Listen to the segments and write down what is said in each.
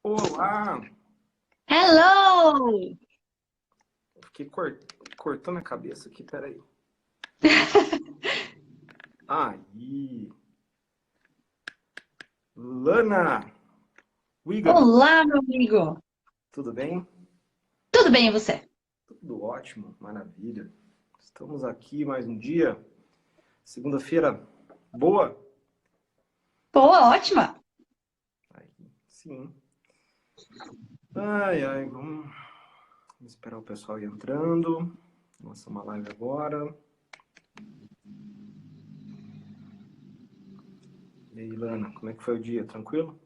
Olá! Hello! Fiquei cortando a cabeça aqui, peraí. Aí! Lana! Wigan, Olá, meu amigo! tudo bem? Tudo bem, e você? Tudo ótimo, maravilha. Estamos aqui mais um dia. Segunda-feira boa? Boa, ótima! Aí, sim. Ai, ai, vamos esperar o pessoal ir entrando. Nossa, uma live agora. E aí, Lana, como é que foi o dia? Tranquilo?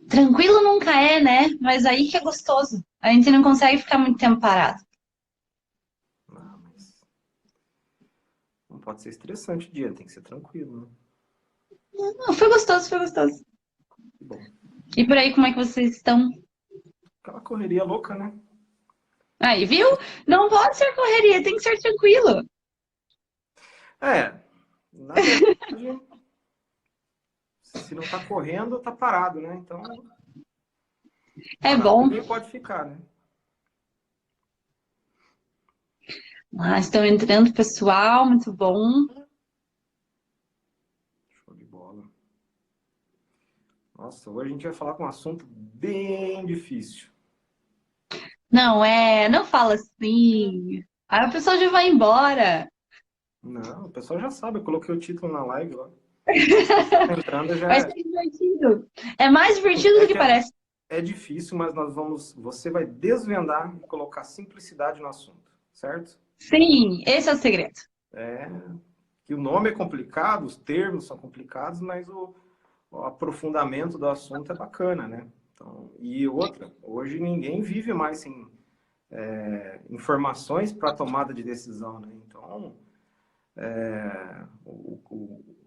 Tranquilo nunca é, né? Mas aí que é gostoso. A gente não consegue ficar muito tempo parado. Ah, mas não pode ser estressante o dia, tem que ser tranquilo, né? Não, foi gostoso, foi gostoso. Que bom. E por aí, como é que vocês estão? Aquela correria louca, né? Aí, viu? Não pode ser correria, tem que ser tranquilo. É, na verdade, se não tá correndo, tá parado, né? Então, É parado bom. ninguém pode ficar, né? Ah, estão entrando pessoal, muito bom. Show de bola. Nossa, hoje a gente vai falar com um assunto bem difícil. Não fala assim. Aí a pessoa já vai embora. Não, o pessoal já sabe, eu coloquei o título na live lá. Tá entrando já Vai ser divertido. É mais divertido é do que que é, parece. é difícil, mas você vai desvendar e colocar simplicidade no assunto, certo? Sim, esse é o segredo. É que o nome é complicado, os termos são complicados, mas o aprofundamento do assunto é bacana, né? Então, e outra, hoje ninguém vive mais sem informações para tomada de decisão, né? Então,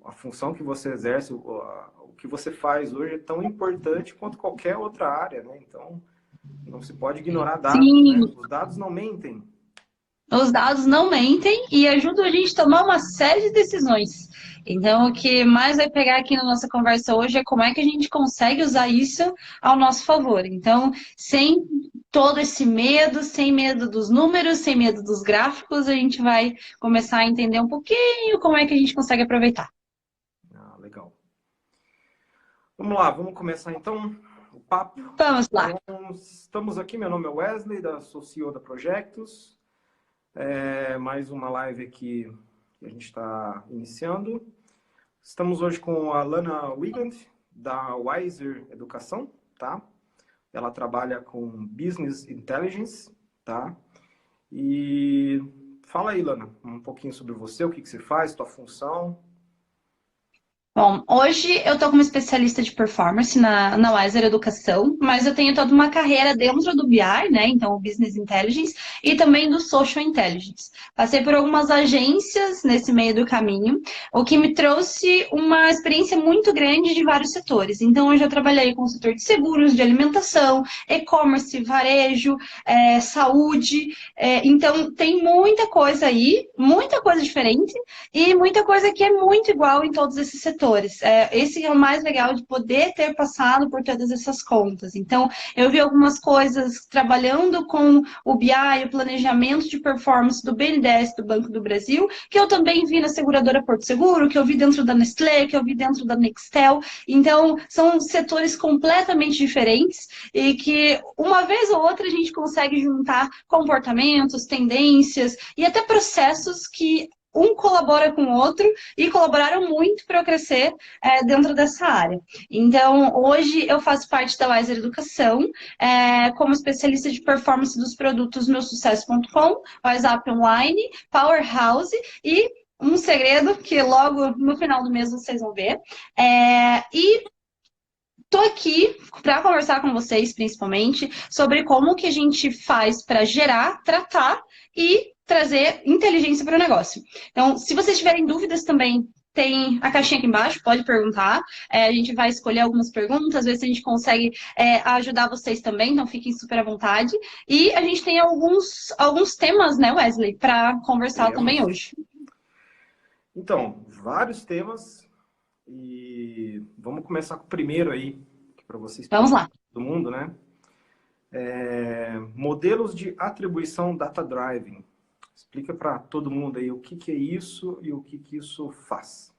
a função que você exerce, o que você faz hoje é tão importante quanto qualquer outra área, né? Então, não se pode ignorar dados, né? Sim, Os dados não mentem. os dados não mentem e ajudam a gente a tomar uma série de decisões. Então, o que mais vai pegar aqui na nossa conversa hoje é como é que a gente consegue usar isso ao nosso favor. Então, sem todo esse medo, sem medo dos números, sem medo dos gráficos, a gente vai começar a entender um pouquinho como é que a gente consegue aproveitar. Ah, legal. Vamos lá, vamos começar então o papo. Vamos lá. Então, estamos aqui, meu nome é Wesley, sou CEO da Projectus. É mais uma live aqui que a gente está iniciando. Estamos hoje com a Lana Wigand, da Wiser Educação, tá? Ela trabalha com Business Intelligence, tá? E fala aí, Lana, um pouquinho sobre você, o que que você faz, tua função. Bom, hoje eu estou como especialista de performance na Wiser Educação, mas eu tenho toda uma carreira dentro do BI, né? Então, o Business Intelligence e também do Social Intelligence. Passei por algumas agências nesse meio do caminho, o que me trouxe uma experiência muito grande de vários setores. Então, hoje eu trabalhei com o setor de seguros, de alimentação, e-commerce, varejo, saúde. Então, tem muita coisa aí, muita coisa diferente e muita coisa que é muito igual em todos esses setores. Esse é o mais legal de poder ter passado por todas essas contas. Então, eu vi algumas coisas trabalhando com o BI, o planejamento de performance do BNDES, do Banco do Brasil, que eu também vi na seguradora Porto Seguro, que eu vi dentro da Nestlé, que eu vi dentro da Nextel. Então, são setores completamente diferentes e que, uma vez ou outra, a gente consegue juntar comportamentos, tendências e até processos que um colabora com o outro e colaboraram muito para eu crescer dentro dessa área. Então, hoje eu faço parte da Wiser Educação, como especialista de performance dos produtos meusucesso.com, WhatsApp Online, Powerhouse e um segredo que logo no final do mês vocês vão ver. E estou aqui para conversar com vocês, principalmente, sobre como que a gente faz para gerar, tratar e trazer inteligência para o negócio. Então, se vocês tiverem dúvidas também, tem a caixinha aqui embaixo, pode perguntar. A gente vai escolher algumas perguntas, às vezes a gente consegue ajudar vocês também, então fiquem super à vontade. E a gente tem alguns temas, né, Wesley, para conversar também Temos. hoje. Então, vários temas e vamos começar com o primeiro aí, para você Vamos explicar lá. todo mundo, né? Modelos de atribuição data-driven. Explica para todo mundo aí o que é isso e o que isso faz.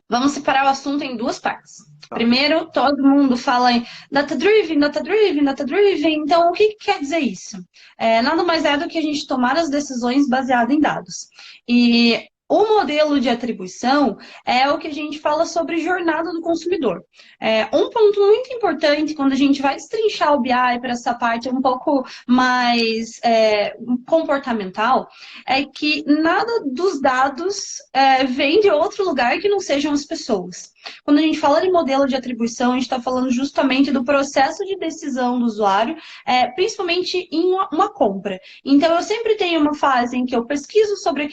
Vamos separar o assunto em duas partes. Tá. Primeiro, todo mundo fala em data-driven, data-driven, data-driven. Então, o que quer dizer isso? Nada mais é do que a gente tomar as decisões baseadas em dados. E o modelo de atribuição é o que a gente fala sobre jornada do consumidor. Um ponto muito importante quando a gente vai destrinchar o BI para essa parte um pouco mais comportamental é que nada dos dados vem de outro lugar que não sejam as pessoas. Quando a gente fala de modelo de atribuição, a gente está falando justamente do processo de decisão do usuário, principalmente em uma compra. Então, eu sempre tenho uma fase em que eu pesquiso sobre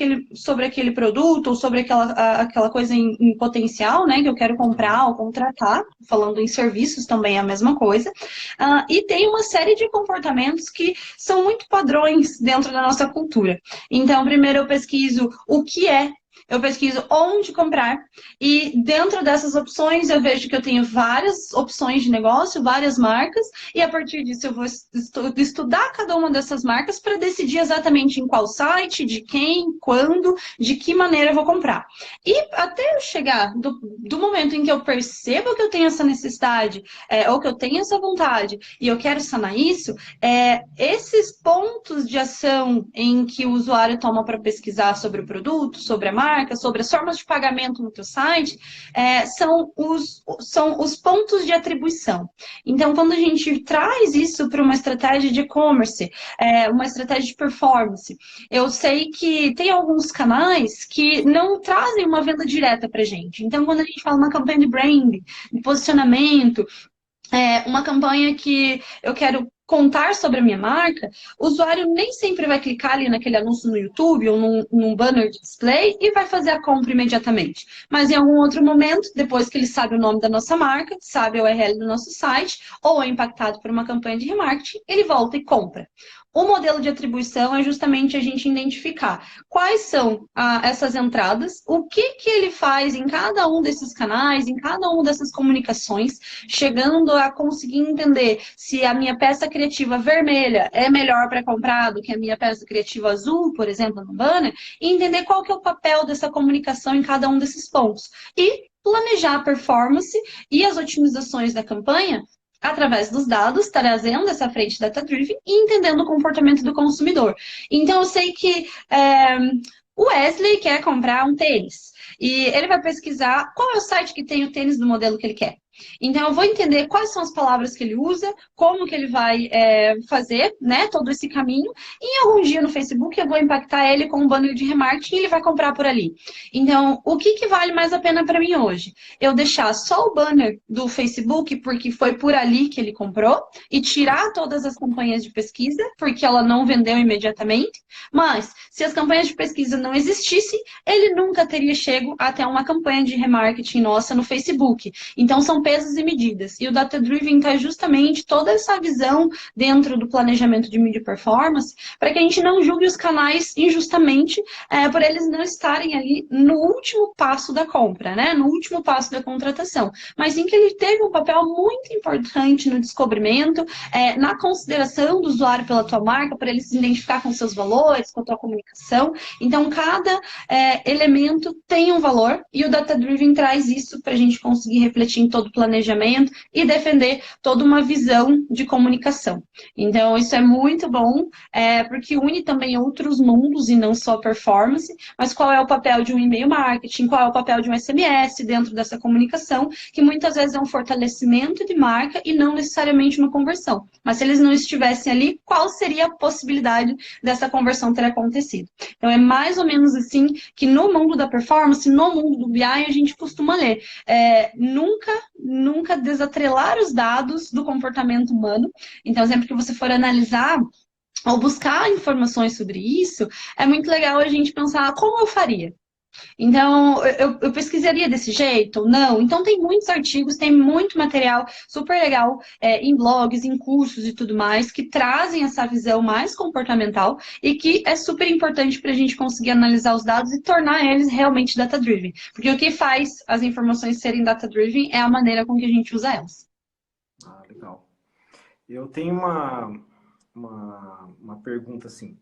aquele produto ou sobre aquela coisa em potencial, né, que eu quero comprar ou contratar, falando em serviços também é a mesma coisa, e tem uma série de comportamentos que são muito padrões dentro da nossa cultura. Então, primeiro eu pesquiso o que eu pesquiso onde comprar e dentro dessas opções eu vejo que eu tenho várias opções de negócio, várias marcas e a partir disso eu vou estudar cada uma dessas marcas para decidir exatamente em qual site, de quem, quando, de que maneira eu vou comprar. E até eu chegar do momento em que eu percebo que eu tenho essa necessidade ou que eu tenho essa vontade e eu quero sanar isso, esses pontos de ação em que o usuário toma para pesquisar sobre o produto, sobre a marca, sobre as formas de pagamento no teu site, são os pontos de atribuição. Então, quando a gente traz isso para uma estratégia de e-commerce, uma estratégia de performance, eu sei que tem alguns canais que não trazem uma venda direta para a gente. Então, quando a gente fala uma campanha de branding, de posicionamento, uma campanha que eu quero contar sobre a minha marca, o usuário nem sempre vai clicar ali naquele anúncio no YouTube ou num banner de display e vai fazer a compra imediatamente. Mas em algum outro momento, depois que ele sabe o nome da nossa marca, sabe a URL do nosso site, ou é impactado por uma campanha de remarketing, ele volta e compra. O modelo de atribuição é justamente a gente identificar quais são essas entradas, o que ele faz em cada um desses canais, em cada uma dessas comunicações, chegando a conseguir entender se a minha peça criativa vermelha é melhor para comprar do que a minha peça criativa azul, por exemplo, no banner, e entender qual que é o papel dessa comunicação em cada um desses pontos. E planejar a performance e as otimizações da campanha através dos dados, trazendo essa frente data-driven e entendendo o comportamento do consumidor. Então, eu sei que o Wesley quer comprar um tênis e ele vai pesquisar qual é o site que tem o tênis do modelo que ele quer. Então, eu vou entender quais são as palavras que ele usa, como que ele vai fazer, né, todo esse caminho. E em algum dia no Facebook eu vou impactar ele com um banner de remarketing e ele vai comprar por ali. Então, o que vale mais a pena para mim hoje? Eu deixar só o banner do Facebook, porque foi por ali que ele comprou, e tirar todas as campanhas de pesquisa, porque ela não vendeu imediatamente. Mas, se as campanhas de pesquisa não existissem, ele nunca teria chego até uma campanha de remarketing nossa no Facebook. Então, são pesos e medidas. E o Data Driven traz justamente toda essa visão dentro do planejamento de mídia performance para que a gente não julgue os canais injustamente por eles não estarem ali no último passo da compra, né? No último passo da contratação. Mas em que ele teve um papel muito importante no descobrimento, na consideração do usuário pela tua marca, para ele se identificar com seus valores, com a tua comunicação. Então, cada elemento tem um valor e o Data Driven traz isso para a gente conseguir refletir em todo o planejamento e defender toda uma visão de comunicação. Então, isso é muito bom, porque une também outros mundos e não só performance, mas qual é o papel de um e-mail marketing, qual é o papel de um SMS dentro dessa comunicação, que muitas vezes é um fortalecimento de marca e não necessariamente uma conversão. Mas se eles não estivessem ali, qual seria a possibilidade dessa conversão ter acontecido? Então, é mais ou menos assim que no mundo da performance, no mundo do BI, a gente costuma ler. Nunca desatrelar os dados do comportamento humano. Então, sempre que você for analisar ou buscar informações sobre isso, é muito legal a gente pensar como eu faria. Então, eu pesquisaria desse jeito? Não. Então, tem muitos artigos, tem muito material super legal em blogs, em cursos e tudo mais, que trazem essa visão mais comportamental e que é super importante para a gente conseguir analisar os dados e tornar eles realmente data-driven. Porque o que faz as informações serem data-driven é a maneira com que a gente usa elas. Ah, legal. Eu tenho uma pergunta assim.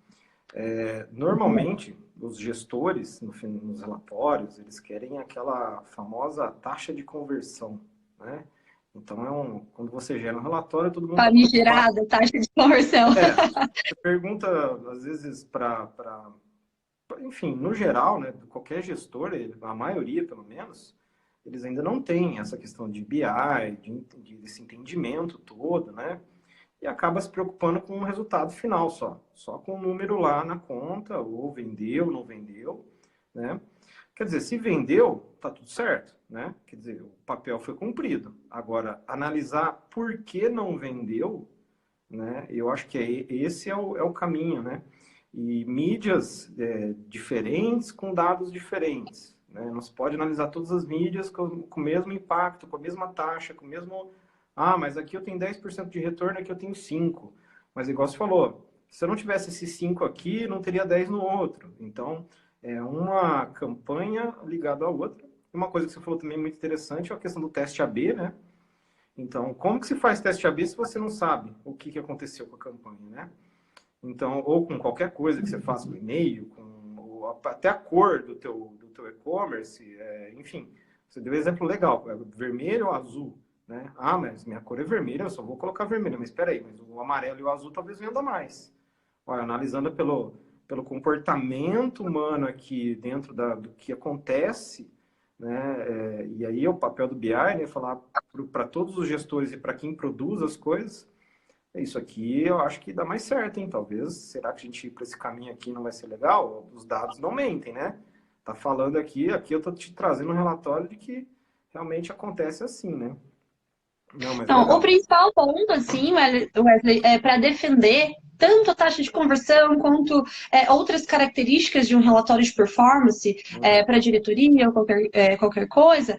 Normalmente, os gestores, no fim, nos relatórios, eles querem aquela famosa taxa de conversão, né? Então, quando você gera um relatório, todo mundo está preocupado. Famigerada, taxa de conversão. Você pergunta, às vezes, enfim, no geral, né, qualquer gestor, a maioria, pelo menos, eles ainda não têm essa questão de BI, desse entendimento todo, né? E acaba se preocupando com o resultado final só com o número lá na conta, ou vendeu, não vendeu, né? Quer dizer, se vendeu, tá tudo certo, né? Quer dizer, o papel foi cumprido. Agora, analisar por que não vendeu, né? Eu acho que esse é o caminho, né? E mídias diferentes com dados diferentes, né? Não se pode analisar todas as mídias com o mesmo impacto, com a mesma taxa, com o mesmo... Ah, mas aqui eu tenho 10% de retorno, aqui eu tenho 5%. Mas igual você falou, se eu não tivesse esses 5 aqui, não teria 10 no outro. Então, é uma campanha ligada à outra. Uma coisa que você falou também muito interessante é a questão do teste AB, né? Então, como que se faz teste AB se você não sabe o que aconteceu com a campanha, né? Então, ou com qualquer coisa que você faça com e-mail, ou até a cor do teu e-commerce, enfim. Você deu um exemplo legal, vermelho ou azul, né? Ah, mas minha cor é vermelha, eu só vou colocar vermelha. Mas espera aí, mas o amarelo e o azul talvez venda mais. Olha, analisando pelo comportamento humano aqui dentro do que acontece, né? E aí é o papel do BI, né? Falar para todos os gestores e para quem produz as coisas, isso aqui eu acho que dá mais certo, hein? Talvez, será que a gente ir para esse caminho aqui não vai ser legal? Os dados não mentem, né? Tá falando aqui eu tô te trazendo um relatório de que realmente acontece assim, né? Não, mas Então, o legal. principal ponto, assim, Wesley, é para defender tanto a taxa de conversão quanto outras características de um relatório de performance Uhum. para a diretoria ou qualquer coisa,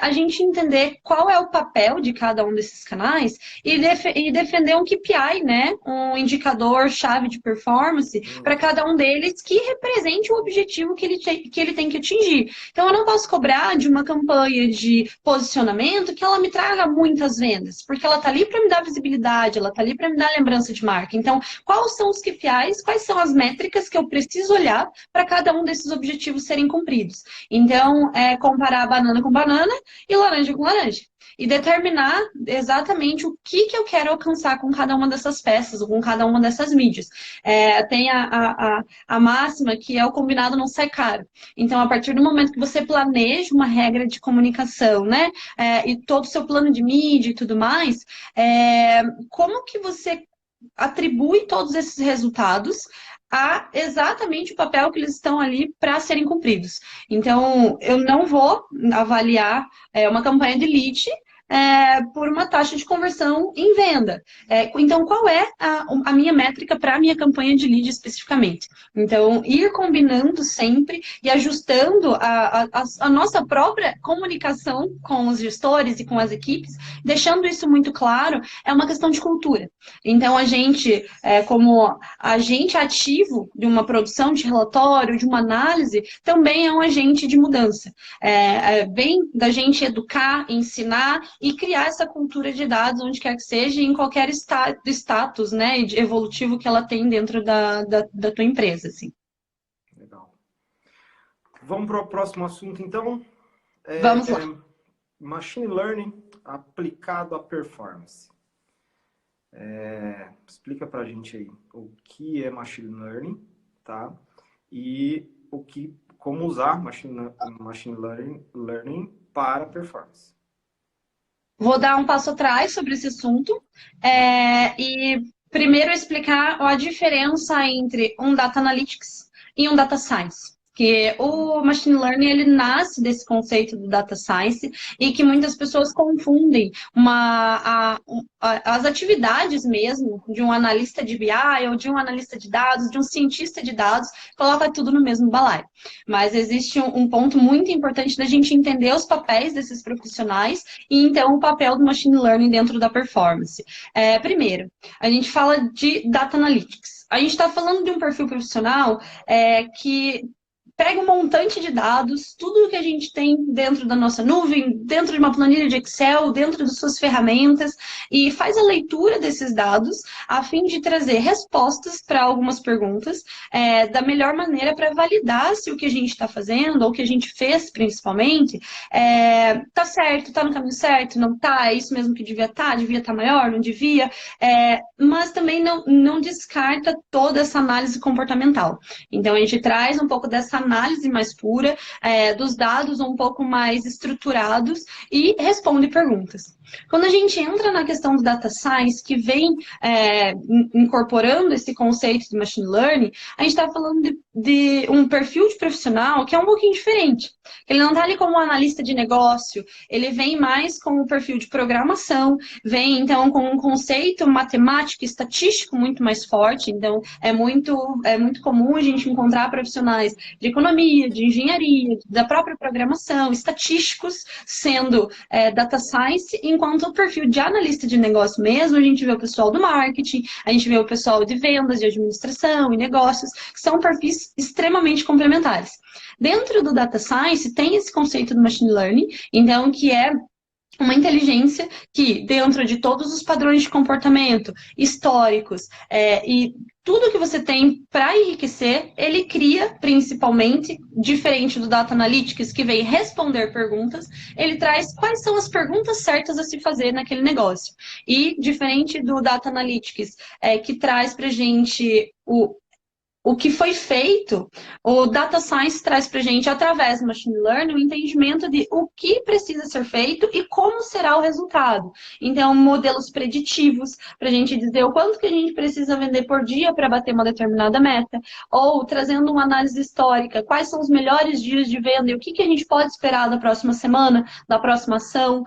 a gente entender qual é o papel de cada um desses canais e defender um KPI, né? Um indicador-chave de performance para Uhum. cada um deles que represente o objetivo que ele tem que atingir. Então, eu não posso cobrar de uma campanha de posicionamento que ela me traga muitas vendas, porque ela está ali para me dar visibilidade, ela está ali para me dar lembrança de marca. Então, quais são os KPIs, quais são as métricas que eu preciso olhar para cada um desses objetivos serem cumpridos? Então, comparar banana com banana e laranja com laranja. E determinar exatamente o que eu quero alcançar com cada uma dessas peças, ou com cada uma dessas mídias. Tem a máxima que é o combinado não sai caro. Então, a partir do momento que você planeja uma regra de comunicação, né, e todo o seu plano de mídia e tudo mais, como que você atribui todos esses resultados a exatamente o papel que eles estão ali para serem cumpridos. Então, eu não vou avaliar uma campanha de lead por uma taxa de conversão em venda. Então, qual é a minha métrica para a minha campanha de lead especificamente? Então, ir combinando sempre e ajustando a nossa própria comunicação com os gestores e com as equipes, deixando isso muito claro, é uma questão de cultura. Então, a gente, como agente ativo de uma produção de relatório, de uma análise, também é um agente de mudança. Vem da gente educar, ensinar e criar essa cultura de dados onde quer que seja, em qualquer status, né, evolutivo que ela tem dentro da tua empresa, assim. Legal. Vamos para o próximo assunto, então. Vamos lá. Machine Learning aplicado à performance. Explica para a gente aí o que é Machine Learning, tá? E como usar Machine Learning para performance. Vou dar um passo atrás sobre esse assunto e primeiro explicar a diferença entre um Data Analytics e um Data Science. Que o Machine Learning, ele nasce desse conceito do Data Science e que muitas pessoas confundem as atividades mesmo de um analista de BI ou de um analista de dados, de um cientista de dados, coloca tudo no mesmo balaio. Mas existe um ponto muito importante da gente entender os papéis desses profissionais e, então, o papel do Machine Learning dentro da performance. Primeiro, a gente fala de Data Analytics. A gente está falando de um perfil profissional que pega um montante de dados, tudo que a gente tem dentro da nossa nuvem, dentro de uma planilha de Excel, dentro das suas ferramentas, e faz a leitura desses dados a fim de trazer respostas para algumas perguntas da melhor maneira para validar se o que a gente está fazendo, ou o que a gente fez principalmente, tá certo, tá no caminho certo, não tá, é isso mesmo que devia estar maior, não devia, mas também não descarta toda essa análise comportamental. Então, a gente traz um pouco dessa análise mais pura, dos dados um pouco mais estruturados e responde perguntas. Quando a gente entra na questão do data science, que vem incorporando esse conceito de machine learning, a gente está falando de um perfil de profissional que é um pouquinho diferente. Ele não está ali como um analista de negócio, ele vem mais com um perfil de programação, vem então com um conceito matemático e estatístico muito mais forte. Então, é muito comum a gente encontrar profissionais de economia, de engenharia, da própria programação, estatísticos, sendo data science, enquanto o perfil de analista de negócio mesmo, a gente vê o pessoal do marketing, a gente vê o pessoal de vendas, de administração e negócios, que são perfis extremamente complementares. Dentro do data science, tem esse conceito do machine learning, então, que é uma inteligência que, dentro de todos os padrões de comportamento históricos e tudo que você tem para enriquecer, ele cria, principalmente, diferente do Data Analytics, que vem responder perguntas, ele traz quais são as perguntas certas a se fazer naquele negócio. E, diferente do Data Analytics, que traz para a gente o que foi feito, o Data Science traz para a gente, através do Machine Learning, o entendimento de o que precisa ser feito e como será o resultado. Então, modelos preditivos, para a gente dizer o quanto que a gente precisa vender por dia para bater uma determinada meta, ou trazendo uma análise histórica, quais são os melhores dias de venda e o que a gente pode esperar da próxima semana, da próxima ação.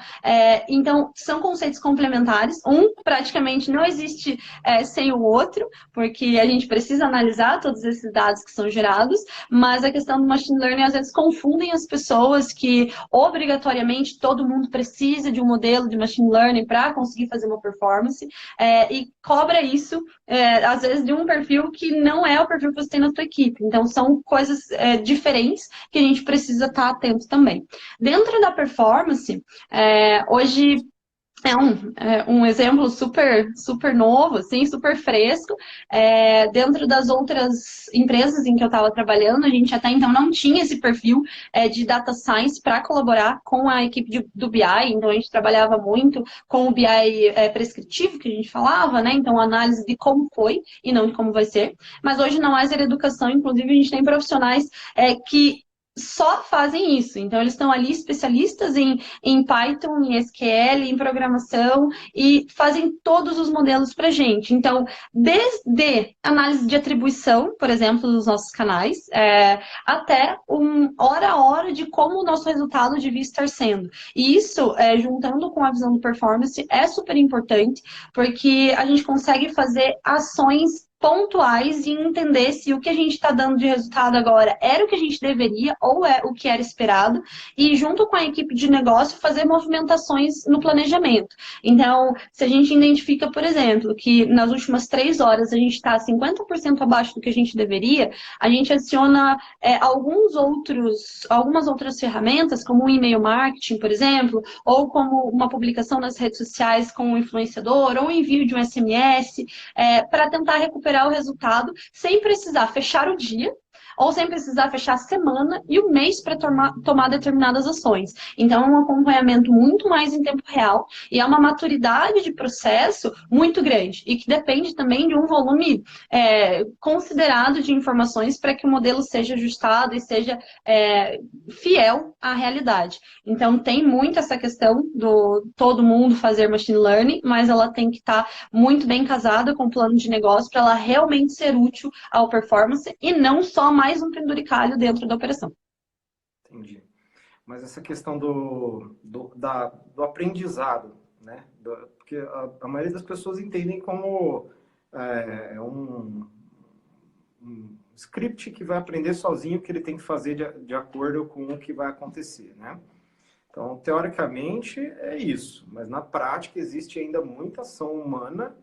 Então, são conceitos complementares. Um, praticamente, não existe sem o outro, porque a gente precisa analisar todos esses dados que são gerados, mas a questão do machine learning às vezes confundem as pessoas que obrigatoriamente todo mundo precisa de um modelo de machine learning para conseguir fazer uma performance e cobra isso, às vezes, de um perfil que não é o perfil que você tem na sua equipe. Então, são coisas diferentes que a gente precisa estar atento também. Dentro da performance, hoje um exemplo super novo, assim, super fresco. Dentro das outras empresas em que eu estava trabalhando, a gente até então não tinha esse perfil de data science para colaborar com a equipe do BI. Então, a gente trabalhava muito com o BI prescritivo, que a gente falava, né? Então, análise de como foi e não de como vai ser. Mas hoje, na Wiser Educação, inclusive, a gente tem profissionais que só fazem isso. Então, eles estão ali especialistas em Python, em SQL, em programação e fazem todos os modelos para a gente. Então, desde análise de atribuição, por exemplo, dos nossos canais, até hora a hora de como o nosso resultado devia estar sendo. E isso, juntando com a visão do performance, é super importante, porque a gente consegue fazer ações pontuais e entender se o que a gente está dando de resultado agora era o que a gente deveria ou é o que era esperado, e junto com a equipe de negócio fazer movimentações no planejamento. Então, se a gente identifica, por exemplo, que nas últimas 3 horas a gente está 50% abaixo do que a gente deveria, a gente adiciona algumas outras ferramentas, como o e-mail marketing, por exemplo, ou como uma publicação nas redes sociais com um influenciador, ou envio de um SMS, para tentar recuperar o resultado sem precisar fechar o dia ou sem precisar fechar a semana e o mês para tomar determinadas ações. Então, é um acompanhamento muito mais em tempo real e é uma maturidade de processo muito grande e que depende também de um volume considerado de informações para que o modelo seja ajustado e seja fiel à realidade. Então, tem muito essa questão do todo mundo fazer machine learning, mas ela tem que estar muito bem casada com o plano de negócio para ela realmente ser útil ao performance e não só mais um penduricalho dentro da operação. Entendi. Mas essa questão do aprendizado, né? Porque a maioria das pessoas entendem como um script que vai aprender sozinho o que ele tem que fazer de acordo com o que vai acontecer, né? Então, teoricamente, é isso. Mas na prática existe ainda muita ação humana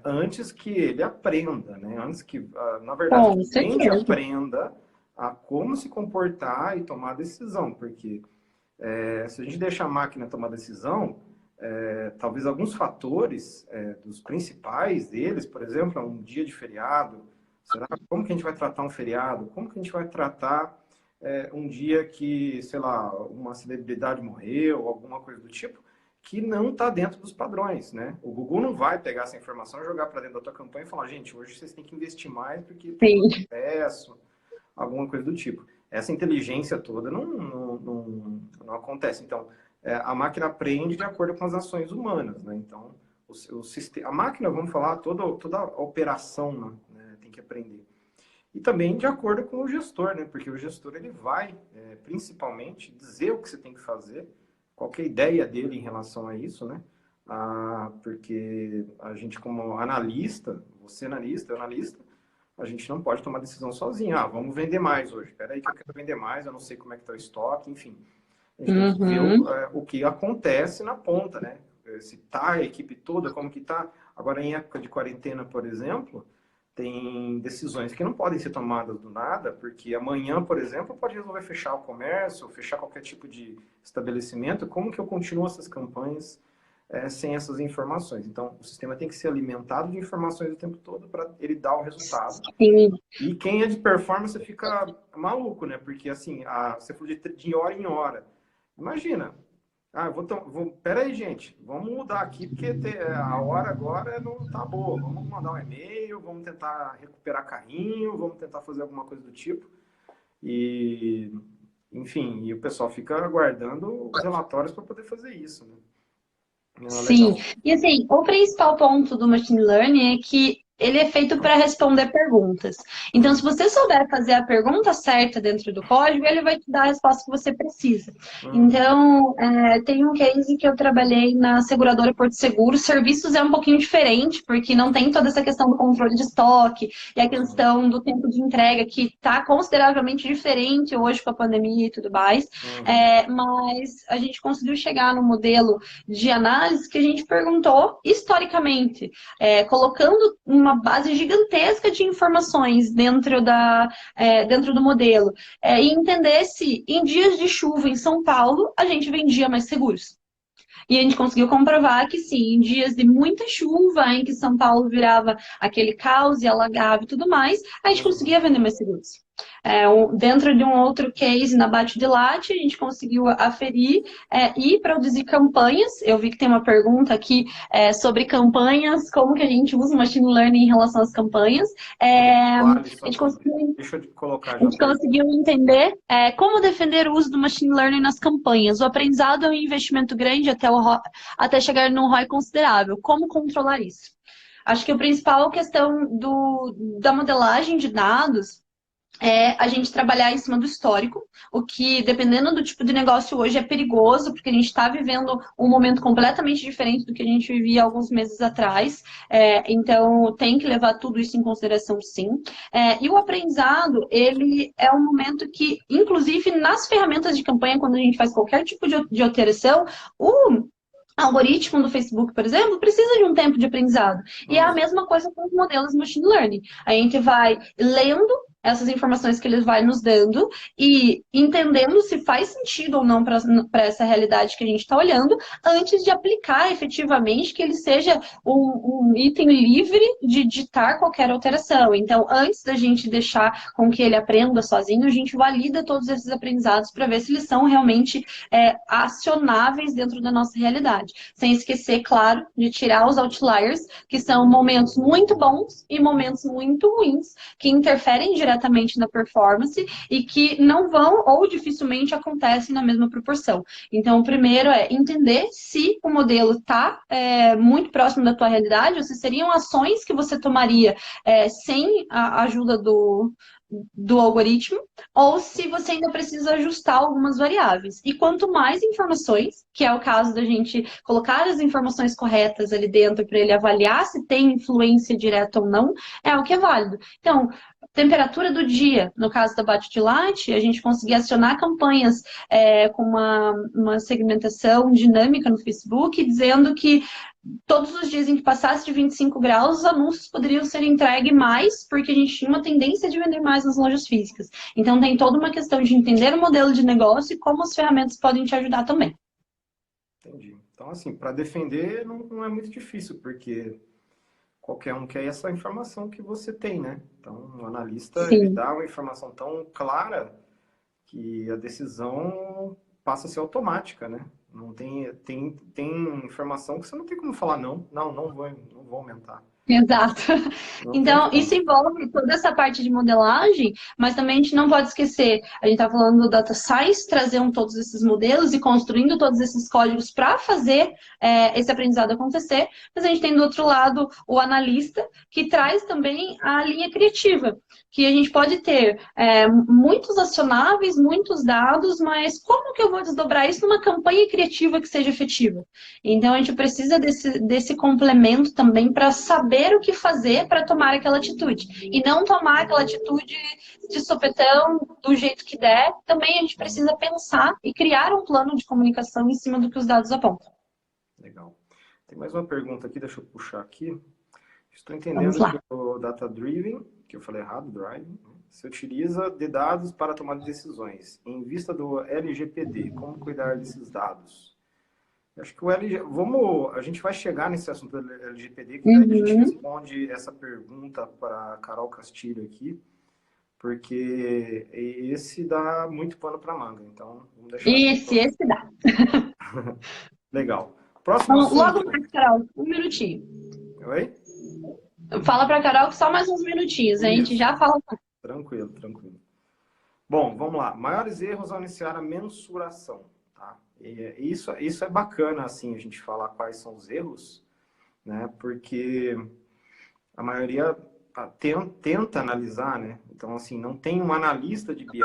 antes que ele aprenda, né? Antes que, na verdade, a gente aprenda a como se comportar e tomar decisão, porque se a gente deixar a máquina tomar decisão, talvez alguns fatores, dos principais deles, por exemplo, um dia de feriado, como que a gente vai tratar um feriado? Como que a gente vai tratar um dia que, sei lá, uma celebridade morreu, alguma coisa do tipo, que não está dentro dos padrões, né? O Google não vai pegar essa informação e jogar para dentro da tua campanha e falar, gente, hoje vocês têm que investir mais porque tem Sim. acesso, alguma coisa do tipo. Essa inteligência toda não acontece. Então, a máquina aprende de acordo com as ações humanas, né? Então, a máquina, vamos falar, toda a operação, né, tem que aprender. E também de acordo com o gestor, né? Porque o gestor ele vai, principalmente, dizer o que você tem que fazer, qual que é a ideia dele em relação a isso, né? Porque a gente, como analista, você analista, eu analista, a gente não pode tomar decisão sozinho. Vamos vender mais hoje. Espera aí que eu quero vender mais, eu não sei como é que está o estoque, enfim. A gente tem que ver o que acontece na ponta, né? Se tá a equipe toda, como que tá. Agora, em época de quarentena, por exemplo, tem decisões que não podem ser tomadas do nada, porque amanhã, por exemplo, pode resolver fechar o comércio, fechar qualquer tipo de estabelecimento. Como que eu continuo essas campanhas sem essas informações? Então, o sistema tem que ser alimentado de informações o tempo todo para ele dar o resultado. Sim. E quem é de performance fica maluco, né? Porque, assim, você falou de hora em hora. Imagina. Pera aí, gente. Vamos mudar aqui, porque a hora agora não tá boa. Vamos mandar um e-mail, vamos tentar recuperar carrinho, vamos tentar fazer alguma coisa do tipo. E, enfim, e o pessoal fica aguardando os relatórios para poder fazer isso, né? Sim. E assim, o principal ponto do machine learning é que ele é feito para responder perguntas. Então, se você souber fazer a pergunta certa dentro do código, ele vai te dar a resposta que você precisa. Então, tem um case que eu trabalhei na seguradora Porto Seguro. Serviços é um pouquinho diferente, porque não tem toda essa questão do controle de estoque e a questão do tempo de entrega, que está consideravelmente diferente hoje com a pandemia e tudo mais. Mas a gente conseguiu chegar no modelo de análise que a gente perguntou historicamente, colocando uma base gigantesca de informações dentro do modelo, e entender se em dias de chuva em São Paulo a gente vendia mais seguros. E a gente conseguiu comprovar que sim, em dias de muita chuva, em que São Paulo virava aquele caos e alagava e tudo mais, a gente conseguia vender mais seguros. Dentro de um outro case na Bate de Latte, a gente conseguiu aferir e produzir campanhas. Eu vi que tem uma pergunta aqui sobre campanhas, como que a gente usa o machine learning em relação às campanhas. A gente conseguiu entender como defender o uso do machine learning nas campanhas. O aprendizado é um investimento grande até chegar num ROI considerável. Como controlar isso? Acho que a principal questão da modelagem de dados a gente trabalhar em cima do histórico, o que, dependendo do tipo de negócio hoje, é perigoso, porque a gente está vivendo um momento completamente diferente do que a gente vivia alguns meses atrás. Então, tem que levar tudo isso em consideração, sim. E o aprendizado, ele é um momento que, inclusive, nas ferramentas de campanha, quando a gente faz qualquer tipo de alteração, o algoritmo do Facebook, por exemplo, precisa de um tempo de aprendizado. E é a mesma coisa com os modelos machine learning. A gente vai lendo essas informações que ele vai nos dando e entendendo se faz sentido ou não para essa realidade que a gente está olhando, antes de aplicar efetivamente que ele seja um item livre de ditar qualquer alteração. Então, antes da gente deixar com que ele aprenda sozinho, a gente valida todos esses aprendizados para ver se eles são realmente acionáveis dentro da nossa realidade. Sem esquecer, claro, de tirar os outliers, que são momentos muito bons e momentos muito ruins, que interferem diretamente na performance e que não vão ou dificilmente acontecem na mesma proporção. Então, o primeiro é entender se o modelo está muito próximo da tua realidade, ou se seriam ações que você tomaria sem a ajuda do algoritmo, ou se você ainda precisa ajustar algumas variáveis. E quanto mais informações, que é o caso da gente colocar as informações corretas ali dentro para ele avaliar se tem influência direta ou não, é o que é válido. Então, temperatura do dia, no caso da Bate de Latte, a gente conseguia acionar campanhas com uma segmentação dinâmica no Facebook, dizendo que todos os dias em que passasse de 25 graus, os anúncios poderiam ser entregues mais, porque a gente tinha uma tendência de vender mais nas lojas físicas. Então, tem toda uma questão de entender o modelo de negócio e como as ferramentas podem te ajudar também. Entendi. Então, assim, para defender não é muito difícil, porque qualquer um quer essa informação que você tem, né? Então, o analista, ele Sim. dá uma informação tão clara que a decisão passa a ser automática, né? Não tem informação que você não tem como falar não vou aumentar. Exato. Não tem Então, como. isso envolve toda essa parte de modelagem, mas também a gente não pode esquecer, a gente está falando do data science, trazendo todos esses modelos e construindo todos esses códigos para fazer esse aprendizado acontecer, mas a gente tem do outro lado o analista, que traz também a linha criativa, que a gente pode ter muitos acionáveis, muitos dados, mas como que eu vou desdobrar isso numa campanha criativa que seja efetiva? Então, a gente precisa desse complemento também para saber o que fazer para tomar aquela atitude. E não tomar aquela atitude de sopetão, do jeito que der. Também a gente precisa pensar e criar um plano de comunicação em cima do que os dados apontam. Legal. Tem mais uma pergunta aqui, deixa eu puxar aqui. Estou Vamos entendendo que lá. o Data Driven, que eu falei errado, Driving, se utiliza de dados para tomar decisões. Em vista do LGPD, como cuidar desses dados? Eu acho que o a gente vai chegar nesse assunto do LGPD, que daí a gente Uhum. responde essa pergunta para a Carol Castilho aqui, porque esse dá muito pano para manga. Então, vamos deixar aqui. Esse dá. Legal. Próximo Então, logo assunto. mais, Carol, um minutinho. Oi? Fala para a Carol que só mais uns minutinhos, a gente Isso. já fala. Tranquilo, tranquilo. Bom, vamos lá. Maiores erros ao iniciar a mensuração, tá? E isso é bacana, assim, a gente falar quais são os erros, né? Porque a maioria tenta analisar, né? Então, assim, não tem um analista de BI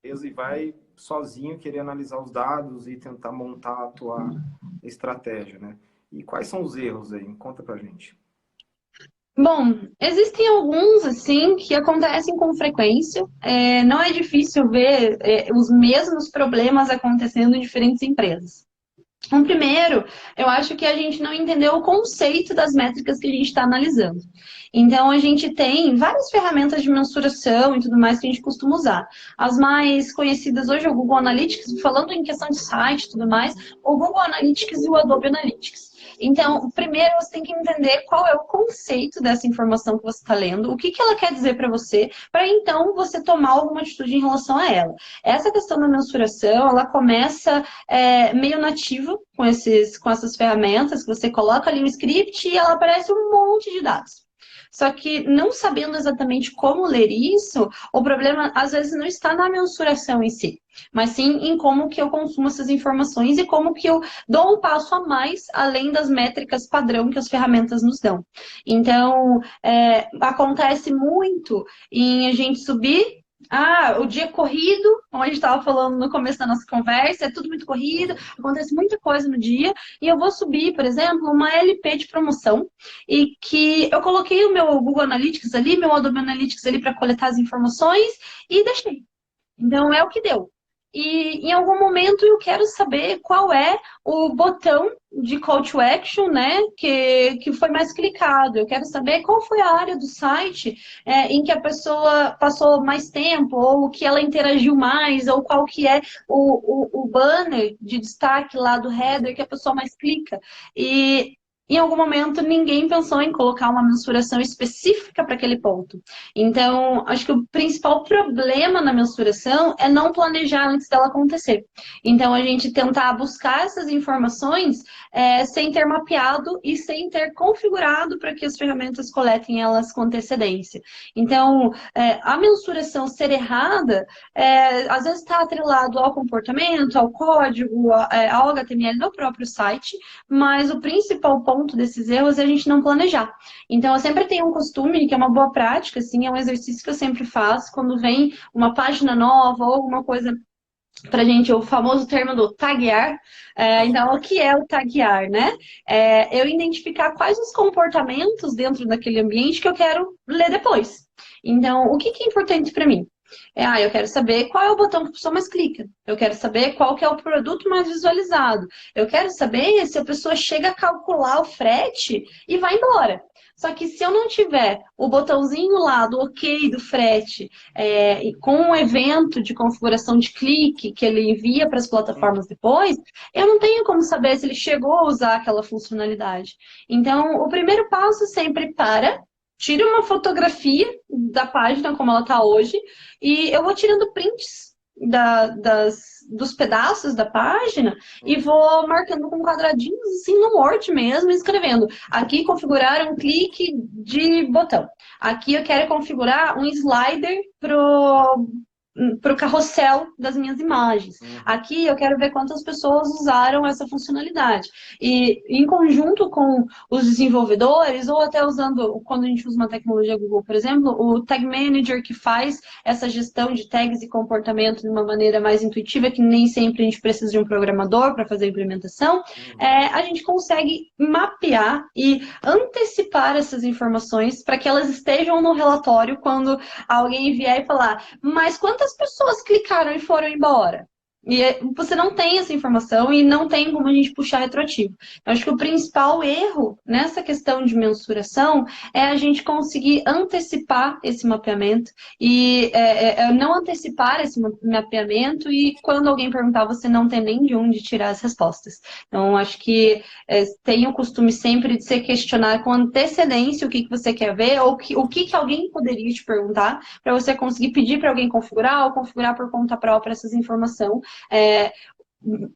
e vai sozinho querer analisar os dados e tentar montar a tua estratégia, né? E quais são os erros aí? Conta pra gente. Bom, existem alguns, assim, que acontecem com frequência. Não é difícil ver os mesmos problemas acontecendo em diferentes empresas. O primeiro, eu acho que a gente não entendeu o conceito das métricas que a gente está analisando. Então, a gente tem várias ferramentas de mensuração e tudo mais que a gente costuma usar. As mais conhecidas hoje é o Google Analytics, falando em questão de site e tudo mais, o Google Analytics e o Adobe Analytics. Então, primeiro você tem que entender qual é o conceito dessa informação que você está lendo, o que ela quer dizer para você, para então você tomar alguma atitude em relação a ela. Essa questão da mensuração, ela começa meio nativa com essas ferramentas, que você coloca ali um script e ela aparece um monte de dados. Só que não sabendo exatamente como ler isso, o problema às vezes não está na mensuração em si, mas sim em como que eu consumo essas informações e como que eu dou um passo a mais além das métricas padrão que as ferramentas nos dão. Então, acontece muito em a gente subir o dia corrido, como a gente estava falando no começo da nossa conversa, é tudo muito corrido, acontece muita coisa no dia, e eu vou subir, por exemplo, uma LP de promoção, e que eu coloquei o meu Google Analytics ali, meu Adobe Analytics ali para coletar as informações, e deixei. Então, é o que deu. E em algum momento eu quero saber qual é o botão de call to action, né, que foi mais clicado. Eu quero saber qual foi a área do site em que a pessoa passou mais tempo, ou que ela interagiu mais, ou qual que é o banner de destaque lá do header que a pessoa mais clica. E em algum momento ninguém pensou em colocar uma mensuração específica para aquele ponto. Então, acho que o principal problema na mensuração é não planejar antes dela acontecer. Então, a gente tentar buscar essas informações sem ter mapeado e sem ter configurado para que as ferramentas coletem elas com antecedência. Então, a mensuração ser errada, às vezes está atrelado ao comportamento, ao código, ao HTML do próprio site, mas o principal ponto desses erros é a gente não planejar. Então, eu sempre tenho um costume, que é uma boa prática, assim, é um exercício que eu sempre faço, quando vem uma página nova ou alguma coisa pra gente, o famoso termo do taguear. Então, o que é o taguear, né? Eu identificar quais os comportamentos dentro daquele ambiente que eu quero ler depois. Então, o que é importante para mim? Eu quero saber qual é o botão que a pessoa mais clica. Eu quero saber qual que é o produto mais visualizado. Eu quero saber se a pessoa chega a calcular o frete e vai embora. Só que se eu não tiver o botãozinho lá do OK do frete, e com um evento de configuração de clique que ele envia para as plataformas depois, eu não tenho como saber se ele chegou a usar aquela funcionalidade. Então, o primeiro passo sempre tira uma fotografia da página como ela está hoje e eu vou tirando prints dos pedaços da página e vou marcando com quadradinhos assim no Word mesmo, escrevendo aqui configurar um clique de botão. Aqui eu quero configurar um slider para o carrossel das minhas imagens. Aqui eu quero ver quantas pessoas usaram essa funcionalidade. E em conjunto com os desenvolvedores, ou até usando, quando a gente usa uma tecnologia Google, por exemplo, o Tag Manager que faz essa gestão de tags e comportamento de uma maneira mais intuitiva, que nem sempre a gente precisa de um programador para fazer a implementação, a gente consegue mapear e antecipar essas informações para que elas estejam no relatório quando alguém vier e falar, mas quantas pessoas clicaram e foram embora? E você não tem essa informação e não tem como a gente puxar retroativo. Eu acho que o principal erro nessa questão de mensuração é a gente conseguir antecipar esse mapeamento e não antecipar esse mapeamento e quando alguém perguntar, você não tem nem de onde tirar as respostas. Então, acho que tem o costume sempre de se questionar com antecedência o que você quer ver ou o que alguém poderia te perguntar para você conseguir pedir para alguém configurar ou configurar por conta própria essas informações.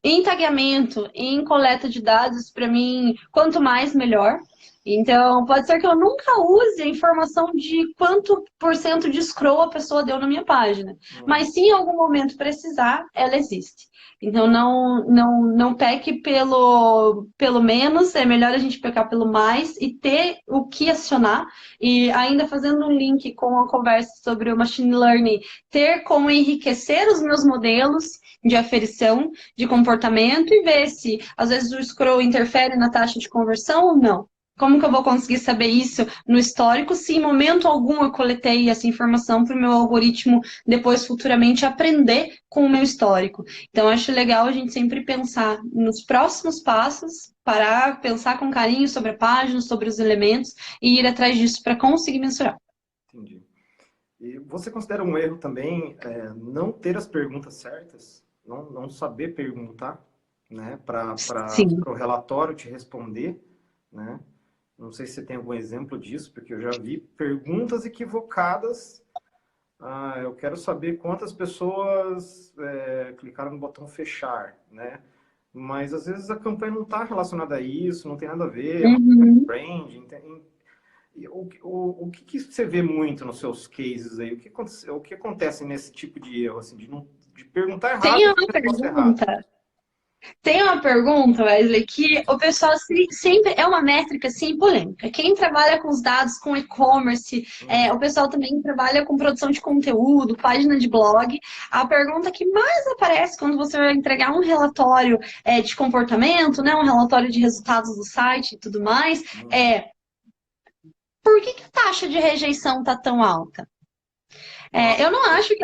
Em tagueamento, em coleta de dados, para mim, quanto mais, melhor. Então, pode ser que eu nunca use a informação de quanto por cento de scroll a pessoa deu na minha página. Mas se em algum momento precisar, ela existe. Então, não peque pelo menos, é melhor a gente pecar pelo mais e ter o que acionar. E ainda fazendo um link com a conversa sobre o Machine Learning, ter como enriquecer os meus modelos de aferição de comportamento e ver se, às vezes, o scroll interfere na taxa de conversão ou não. Como que eu vou conseguir saber isso no histórico se em momento algum eu coletei essa informação para o meu algoritmo depois futuramente aprender com o meu histórico? Então, acho legal a gente sempre pensar nos próximos passos, parar, pensar com carinho sobre a página, sobre os elementos e ir atrás disso para conseguir mensurar. Entendi. E você considera um erro também não ter as perguntas certas? Não saber perguntar, né? Para o relatório te responder, né? Não sei se você tem algum exemplo disso, porque eu já vi perguntas equivocadas. Eu quero saber quantas pessoas clicaram no botão fechar, né? Mas às vezes a campanha não está relacionada a isso, não tem nada a ver, branding. O que você vê muito nos seus cases aí? O que acontece nesse tipo de erro, assim, de perguntar errado Tem e uma fazer a resposta errada? Tem uma pergunta, Wesley, que o pessoal sempre é uma métrica assim, polêmica. Quem trabalha com os dados, com e-commerce, o pessoal também trabalha com produção de conteúdo, página de blog. A pergunta que mais aparece quando você vai entregar um relatório de comportamento, né, um relatório de resultados do site e tudo mais, por que a taxa de rejeição está tão alta? Eu não acho que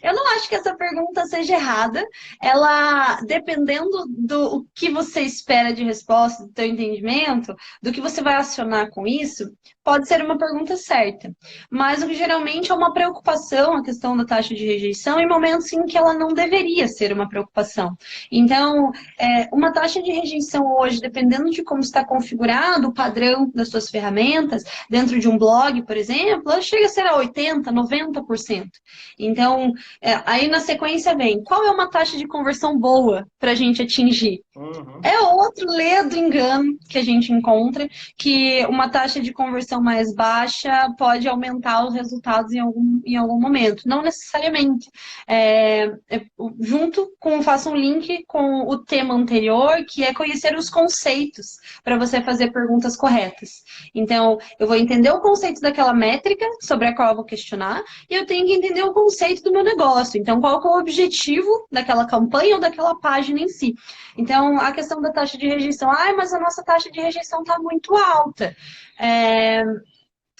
eu não acho que essa pergunta seja errada. Ela, dependendo do que você espera de resposta, do teu entendimento, do que você vai acionar com isso, pode ser uma pergunta certa. Mas o que geralmente é uma preocupação, a questão da taxa de rejeição, em momentos em que ela não deveria ser uma preocupação. Então, uma taxa de rejeição hoje, dependendo de como está configurado o padrão das suas ferramentas, dentro de um blog, por exemplo, ela chega a ser a 80%, 90%. Então, aí na sequência vem, qual é uma taxa de conversão boa para a gente atingir? É outro ledo engano que a gente encontra, que uma taxa de conversão mais baixa pode aumentar os resultados em algum momento. Não necessariamente. Faço um link com o tema anterior, que é conhecer os conceitos para você fazer perguntas corretas. Então, eu vou entender o conceito daquela métrica sobre a qual eu vou questionar, e eu tenho que entender o conceito do meu negócio. Então, qual que é o objetivo daquela campanha ou daquela página em si. Então, a questão da taxa de rejeição, mas a nossa taxa de rejeição está muito alta.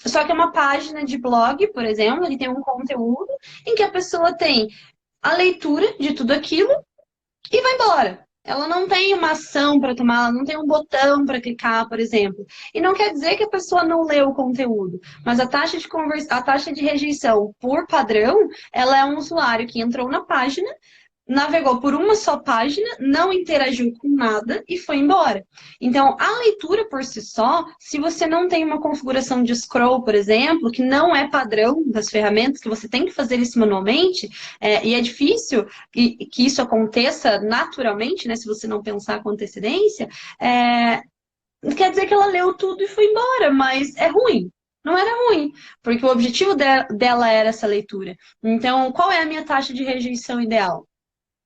Só que é uma página de blog, por exemplo, que tem um conteúdo em que a pessoa tem a leitura de tudo aquilo e vai embora. Ela não tem uma ação para tomar, ela não tem um botão para clicar, por exemplo. E não quer dizer que a pessoa não leu o conteúdo, mas a taxa de rejeição por padrão, ela é um usuário que entrou na página, navegou por uma só página, não interagiu com nada e foi embora. Então, a leitura por si só, se você não tem uma configuração de scroll, por exemplo, que não é padrão das ferramentas, que você tem que fazer isso manualmente, e é difícil que isso aconteça naturalmente, né, se você não pensar com antecedência, quer dizer que ela leu tudo e foi embora, mas é ruim. Não era ruim, porque o objetivo dela era essa leitura. Então, qual é a minha taxa de rejeição ideal?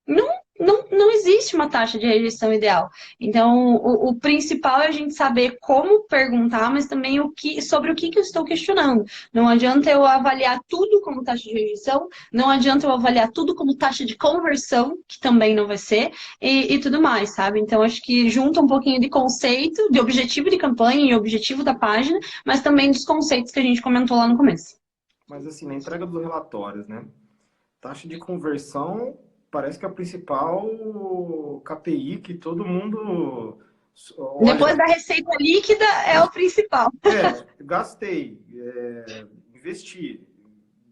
Não, não existe uma taxa de rejeição ideal. Então, o principal é a gente saber como perguntar, mas também sobre o que eu estou questionando. Não adianta eu avaliar tudo como taxa de rejeição, não adianta eu avaliar tudo como taxa de conversão, que também não vai ser, e tudo mais, sabe? Então, acho que junta um pouquinho de conceito, de objetivo de campanha e objetivo da página, mas também dos conceitos que a gente comentou lá no começo. Mas assim, na entrega dos relatórios, né? Taxa de conversão parece que é a principal KPI que todo mundo Depois olha. da receita líquida, é o principal. Gastei, investi,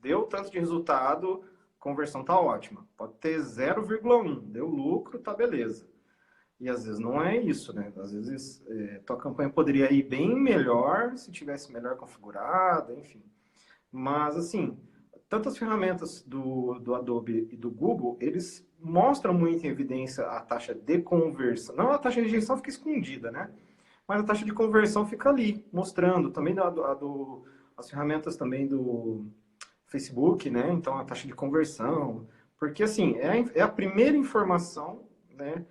deu tanto de resultado, conversão tá ótima. Pode ter 0,1, deu lucro, tá beleza. E às vezes não é isso, né? Às vezes tua campanha poderia ir bem melhor se tivesse melhor configurada, enfim. Mas, assim, tantas ferramentas do Adobe e do Google, eles mostram muito em evidência a taxa de conversão. Não, a taxa de rejeição fica escondida, né? Mas a taxa de conversão fica ali, mostrando. Também as ferramentas também do Facebook, né? Então, a taxa de conversão. Porque, assim, é a primeira informação, né?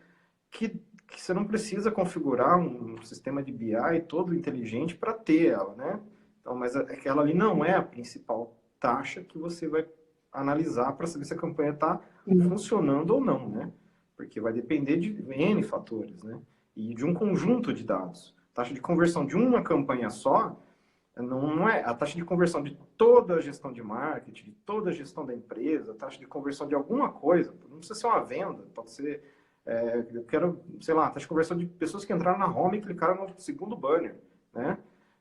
Que você não precisa configurar um sistema de BI todo inteligente para ter ela, né? Então, mas aquela ali não é a principal taxa que você vai analisar para saber se a campanha está funcionando ou não, né? Porque vai depender de N fatores, né? E de um conjunto de dados. Taxa de conversão de uma campanha só não é a taxa de conversão de toda a gestão de marketing, de toda a gestão da empresa, a taxa de conversão de alguma coisa. Não precisa ser uma venda, pode ser eu quero, sei lá, taxa de conversão de pessoas que entraram na home e clicaram no segundo banner, né?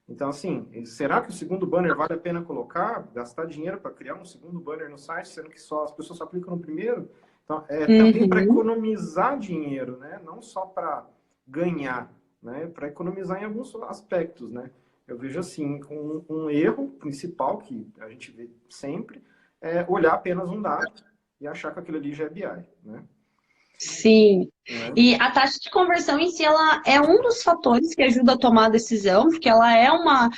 Então, assim, será que o segundo banner vale a pena colocar, gastar dinheiro para criar um segundo banner no site, sendo que as pessoas só clicam no primeiro? Então, também para economizar dinheiro, né? Não só para ganhar, né? Para economizar em alguns aspectos, né? Eu vejo assim, um erro principal que a gente vê sempre é olhar apenas um dado e achar que aquilo ali já é BI, né? Sim. Né? E a taxa de conversão em si, ela é um dos fatores que ajuda a tomar a decisão, porque ela é uma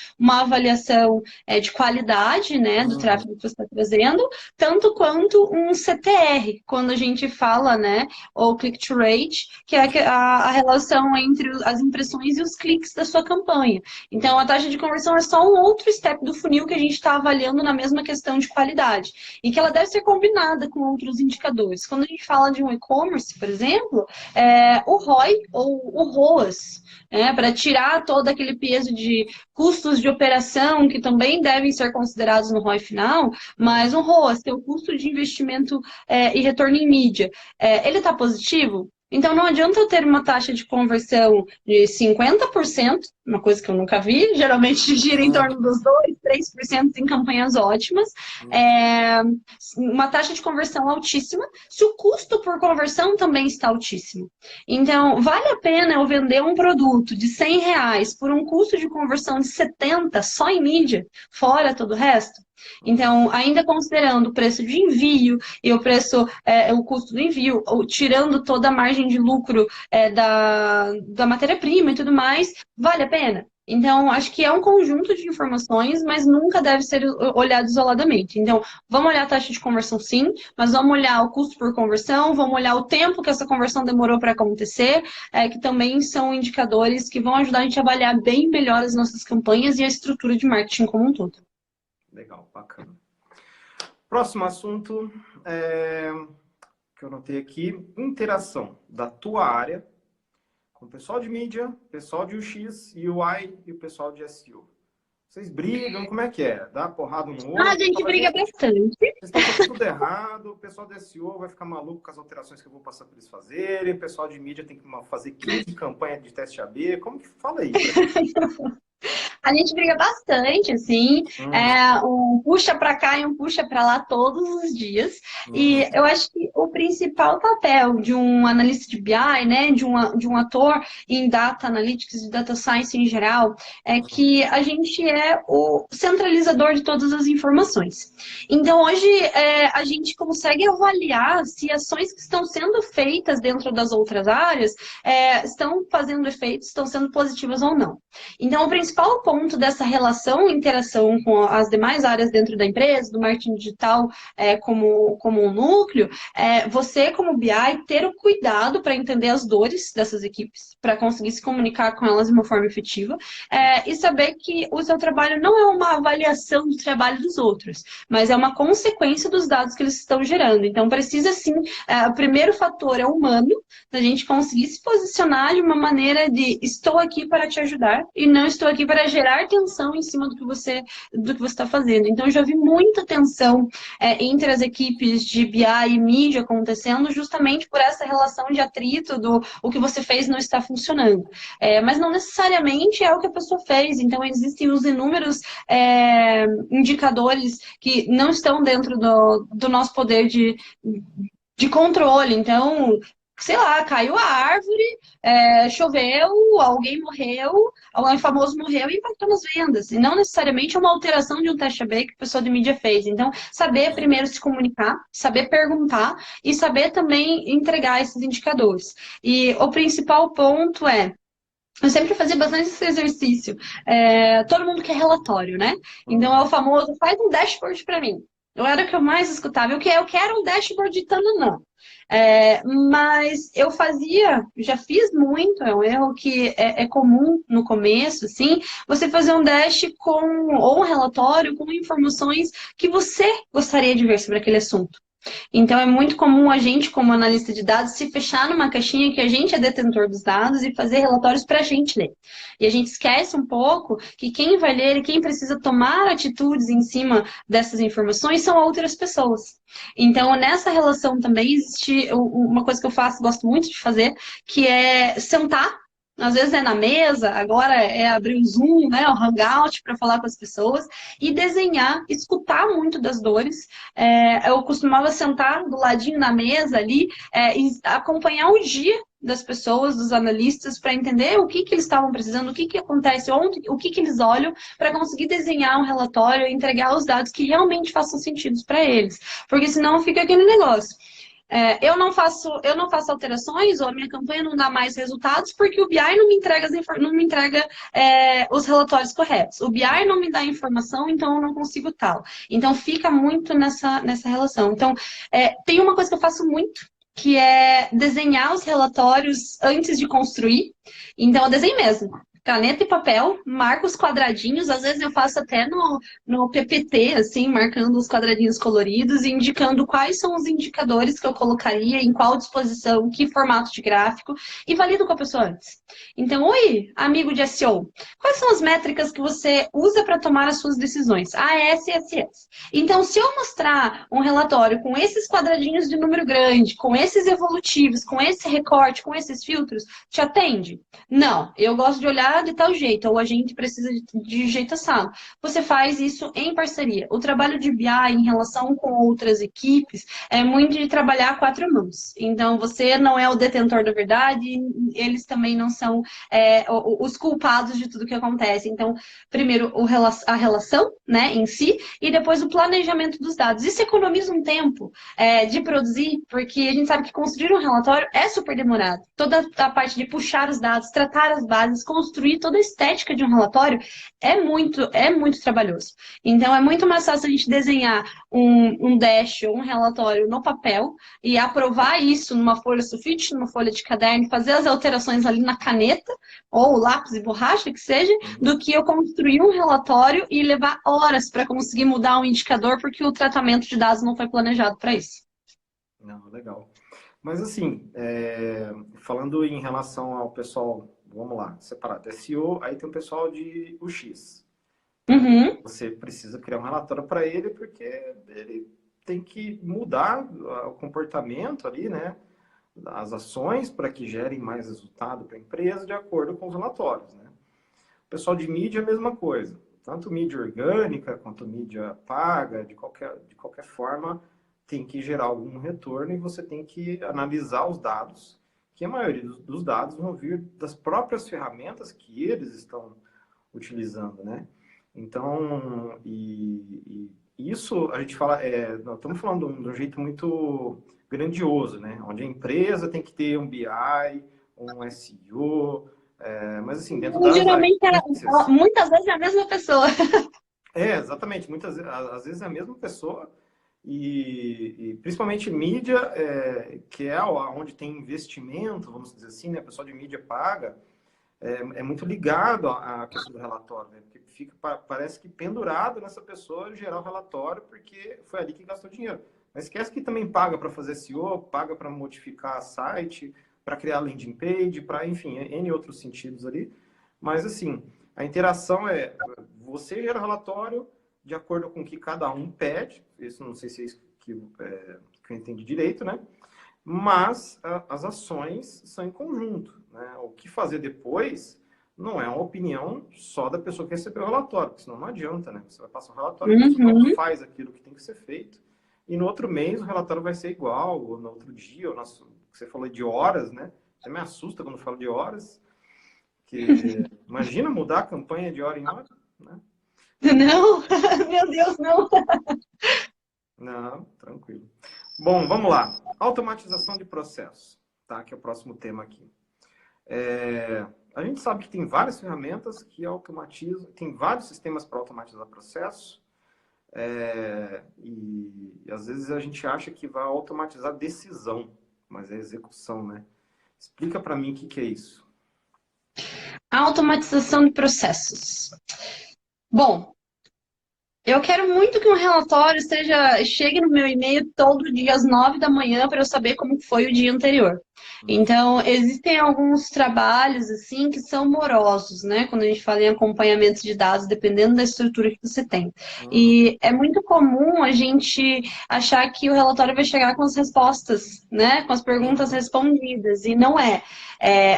avaliação de qualidade, né, do tráfego que você está trazendo, tanto quanto um CTR, quando a gente fala, né, ou click-to rate, que é a relação entre as impressões e os cliques da sua campanha. Então, a taxa de conversão é só um outro step do funil que a gente está avaliando na mesma questão de qualidade, e que ela deve ser combinada com outros indicadores. Quando a gente fala de um e-commerce, por exemplo, o ROI ou o ROAS, para tirar todo aquele peso de custos de operação, que também devem ser considerados no ROI final, mas o ROAS, que é o custo de investimento e retorno em mídia, ele está positivo? Então, não adianta eu ter uma taxa de conversão de 50%, uma coisa que eu nunca vi, geralmente gira em torno dos 2, 3% em campanhas ótimas, uma taxa de conversão altíssima, se o custo por conversão também está altíssimo. Então, vale a pena eu vender um produto de R$ 100 por um custo de conversão de 70 só em mídia, fora todo o resto? Então, ainda considerando o preço de envio e o custo do envio, tirando toda a margem de lucro da matéria-prima e tudo mais, vale a pena? Então, acho que é um conjunto de informações, mas nunca deve ser olhado isoladamente. Então, vamos olhar a taxa de conversão sim, mas vamos olhar o custo por conversão, vamos olhar o tempo que essa conversão demorou para acontecer, que também são indicadores que vão ajudar a gente a avaliar bem melhor as nossas campanhas e a estrutura de marketing como um todo. Legal, bacana. Próximo assunto que eu notei aqui, interação da tua área com o pessoal de mídia, pessoal de UX, UI e o pessoal de SEO. Vocês brigam? Como é que é? Dá porrada um no A outro? gente Fala, briga gente, bastante. vocês estão fazendo tudo errado, o pessoal do SEO vai ficar maluco com as alterações que eu vou passar para eles fazerem, o pessoal de mídia tem que fazer 15 campanhas de teste AB. Como que fala aí pra mim? A gente briga bastante, assim, Hum, um puxa para cá e um puxa para lá todos os dias. E hum, eu acho que o principal papel de um analista de BI, né, de um ator em data analytics e data science em geral, é que a gente é o centralizador de todas as informações. Então, hoje, a gente consegue avaliar se ações que estão sendo feitas dentro das outras áreas estão fazendo efeito, estão sendo positivas ou não. Então, o principal ponto dessa relação, interação com as demais áreas dentro da empresa, do marketing digital como um núcleo, é você, como BI, ter o cuidado para entender as dores dessas equipes, para conseguir se comunicar com elas de uma forma efetiva, e saber que o seu trabalho não é uma avaliação do trabalho dos outros, mas é uma consequência dos dados que eles estão gerando. Então, precisa sim, o primeiro fator é humano, da gente conseguir se posicionar de uma maneira de estou aqui para te ajudar e não estou aqui para gerar tensão em cima do que você está fazendo. Então, eu já vi muita tensão entre as equipes de BI e mídia acontecendo justamente por essa relação de atrito do o que você fez não está funcionando. Mas não necessariamente é o que a pessoa fez. Então, existem os inúmeros indicadores que não estão dentro do nosso poder de controle. Então, sei lá, caiu a árvore, choveu, alguém morreu, alguém famoso morreu e impactou nas vendas. E não necessariamente é uma alteração de um teste AB que a pessoa de mídia fez. Então, saber primeiro se comunicar, saber perguntar e saber também entregar esses indicadores. E o principal ponto eu sempre fazia bastante esse exercício. Todo mundo quer relatório, né? Então é o hum. famoso, faz um dashboard para mim. Eu era o que eu mais escutava. Eu quero um dashboard de tananã. Mas eu fazia, já fiz muito, é um erro que é comum no começo, assim, você fazer um dash ou um relatório com informações que você gostaria de ver sobre aquele assunto. Então, é muito comum a gente, como analista de dados, se fechar numa caixinha que a gente é detentor dos dados e fazer relatórios para a gente ler. E a gente esquece um pouco que quem vai ler e quem precisa tomar atitudes em cima dessas informações são outras pessoas. Então, nessa relação também existe uma coisa que eu faço, gosto muito de fazer, que é sentar. Às vezes é na mesa, agora é abrir o Zoom, né, o Hangout para falar com as pessoas e desenhar, escutar muito das dores, eu costumava sentar do ladinho na mesa ali e acompanhar o dia das pessoas, dos analistas, para entender o que eles estavam precisando, o que acontece ontem, o que eles olham, para conseguir desenhar um relatório e entregar os dados que realmente façam sentido para eles. Porque senão fica aquele negócio. Eu não faço alterações, ou a minha campanha não dá mais resultados, porque o BI não me entrega, não me entrega os relatórios corretos. O BI não me dá informação, então eu não consigo tal. Então fica muito nessa relação. Então, tem uma coisa que eu faço muito, que é desenhar os relatórios antes de construir. Então, eu desenho mesmo. Caneta e papel, marco os quadradinhos, às vezes eu faço até no PPT, assim, marcando os quadradinhos coloridos e indicando quais são os indicadores que eu colocaria, em qual disposição, que formato de gráfico, e valido com a pessoa antes. Então, oi, amigo de SEO, quais são as métricas que você usa para tomar as suas decisões? AS, SS. Então, se eu mostrar um relatório com esses quadradinhos de número grande, com esses evolutivos, com esse recorte, com esses filtros, te atende? Não, eu gosto de olhar de tal jeito, ou a gente precisa de jeito assado. Você faz isso em parceria. O trabalho de BI em relação com outras equipes é muito de trabalhar a quatro mãos. Então, você não é o detentor da verdade, eles também não são os culpados de tudo que acontece. Então, primeiro a relação, né, em si, e depois o planejamento dos dados. Isso economiza um tempo de produzir, porque a gente sabe que construir um relatório é super demorado. Toda a parte de puxar os dados, tratar as bases, construir toda a estética de um relatório é muito trabalhoso. Então, é muito mais fácil a gente desenhar um dash ou um relatório no papel e aprovar isso numa folha sulfite, numa folha de caderno, fazer as alterações ali na caneta, ou lápis e borracha, que seja, do que eu construir um relatório e levar horas para conseguir mudar um indicador, porque o tratamento de dados não foi planejado para isso. Não, legal. Mas assim, falando em relação ao pessoal, vamos lá, separado, SEO, aí tem o pessoal de UX. Uhum. Você precisa criar um relatório para ele, porque ele tem que mudar o comportamento ali, né? As ações para que gerem mais resultado para a empresa de acordo com os relatórios, né? O pessoal de mídia é a mesma coisa. Tanto mídia orgânica quanto mídia paga, de qualquer forma, tem que gerar algum retorno e você tem que analisar os dados, que a maioria dos dados vão vir das próprias ferramentas que eles estão utilizando, né? Então, isso a gente fala, nós estamos falando de um jeito muito grandioso, né? Onde a empresa tem que ter um BI, um SEO, mas assim, dentro E das geralmente, agências. muitas vezes é a mesma pessoa. Exatamente, às vezes é a mesma pessoa, e principalmente mídia, que é onde tem investimento, vamos dizer assim, né? O pessoal de mídia paga, é muito ligado à questão do relatório, né? Porque parece que pendurado nessa pessoa gerar o relatório, porque foi ali que gastou dinheiro. Mas esquece que também paga para fazer SEO, paga para modificar site, para criar landing page, para, enfim, N outros sentidos ali. Mas, assim, a interação você gera o relatório de acordo com o que cada um pede. Isso não sei se é isso que eu entendi direito, né? Mas as ações são em conjunto, né? O que fazer depois não é uma opinião só da pessoa que recebeu o relatório, porque senão não adianta, né? Você vai passar o relatório, a pessoa não Uhum. faz aquilo que tem que ser feito, e no outro mês o relatório vai ser igual, ou no outro dia, ou você falou de horas, né? Até me assusta quando eu falo de horas, que imagina mudar a campanha de hora em hora, né? Não, meu Deus, não. Não, tranquilo. Bom, vamos lá. Automatização de processo, tá? Que é o próximo tema aqui. A gente sabe que tem várias ferramentas que automatizam, tem vários sistemas para automatizar processo, e às vezes a gente acha que vai automatizar decisão, mas é execução, né? Explica para mim o que é isso. Automatização de processos. Bom, eu quero muito que um relatório chegue no meu e-mail todo dia às 9 da manhã para eu saber como foi o dia anterior. Então, existem alguns trabalhos assim que são morosos, né? Quando a gente fala em acompanhamento de dados, dependendo da estrutura que você tem. Uhum. E é muito comum a gente achar que o relatório vai chegar com as respostas, né? Com as perguntas Uhum. respondidas, e não é.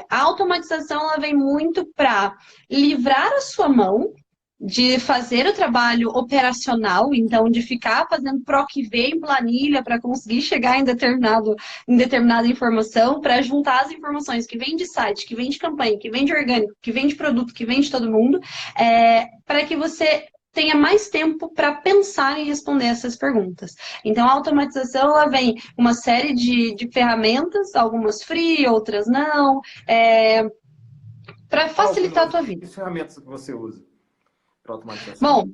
A automatização ela vem muito para livrar a sua mão de fazer o trabalho operacional, então de ficar fazendo PROC V em planilha para conseguir chegar em determinada informação, para juntar as informações que vem de site, que vem de campanha, que vem de orgânico, que vem de produto, que vem de todo mundo, para que você tenha mais tempo para pensar em responder essas perguntas. Então, a automatização ela vem uma série de ferramentas, algumas free, outras não, para Qual facilitar a tua vida. que ferramentas que você usa para automatização? Bom,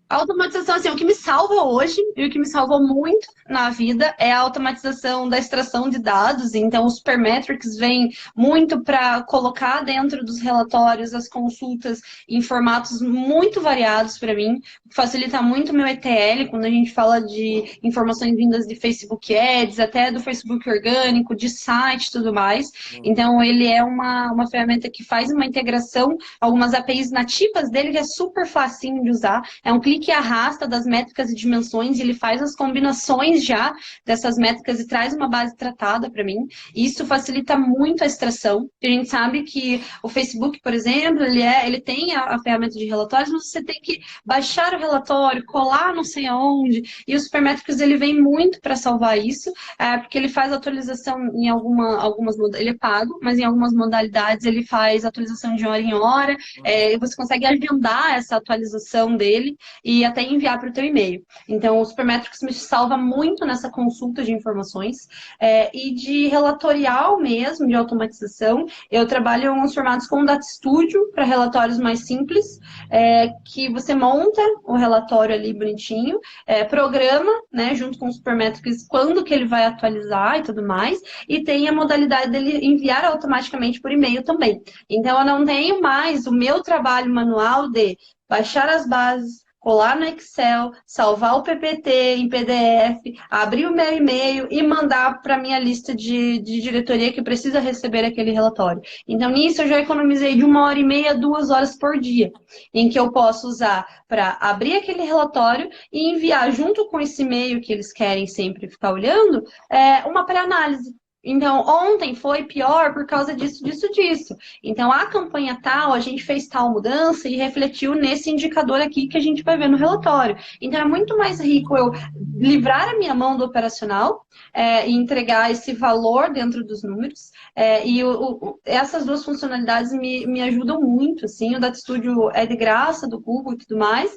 a automatização, assim, o que me salva hoje e o que me salvou muito na vida é a automatização da extração de dados. Então, o Supermetrics vem muito para colocar dentro dos relatórios as consultas em formatos muito variados para mim. Facilita muito o meu ETL quando a gente fala de informações vindas de Facebook Ads, até do Facebook orgânico, de site e tudo mais. Então, ele é uma ferramenta que faz uma integração, algumas APIs nativas dele que é super facinho de usar. É um clique e arrasta das métricas e dimensões, e ele faz as combinações já dessas métricas e traz uma base tratada para mim. Isso facilita muito a extração. A gente sabe que o Facebook, por exemplo, ele tem a ferramenta de relatórios, mas você tem que baixar o relatório, colar não sei aonde, e o Supermetrics ele vem muito para salvar isso, porque ele faz atualização em algumas ele é pago, mas em algumas modalidades ele faz atualização de hora em hora, e você consegue agendar essa atualização dele e até enviar para o teu e-mail. Então, o Supermetrics me salva muito nessa consulta de informações, e de relatorial mesmo, de automatização. Eu trabalho em uns formatos com Data Studio para relatórios mais simples, que você monta o relatório ali bonitinho, programa, né, junto com o Supermetrics, quando que ele vai atualizar e tudo mais, e tem a modalidade dele enviar automaticamente por e-mail também. Então, eu não tenho mais o meu trabalho manual de baixar as bases, colar no Excel, salvar o PPT em PDF, abrir o meu e-mail e mandar para a minha lista de diretoria que precisa receber aquele relatório. Então, nisso eu já economizei de 1h30 a 2 horas por dia, em que eu posso usar para abrir aquele relatório e enviar junto com esse e-mail que eles querem sempre ficar olhando, uma pré-análise. Então, ontem foi pior por causa disso, disso, disso. Então, a campanha tal, a gente fez tal mudança e refletiu nesse indicador aqui que a gente vai ver no relatório. Então, é muito mais rico eu livrar a minha mão do operacional e entregar esse valor dentro dos números. Essas duas funcionalidades me ajudam muito, assim. O Data Studio é de graça, do Google e tudo mais.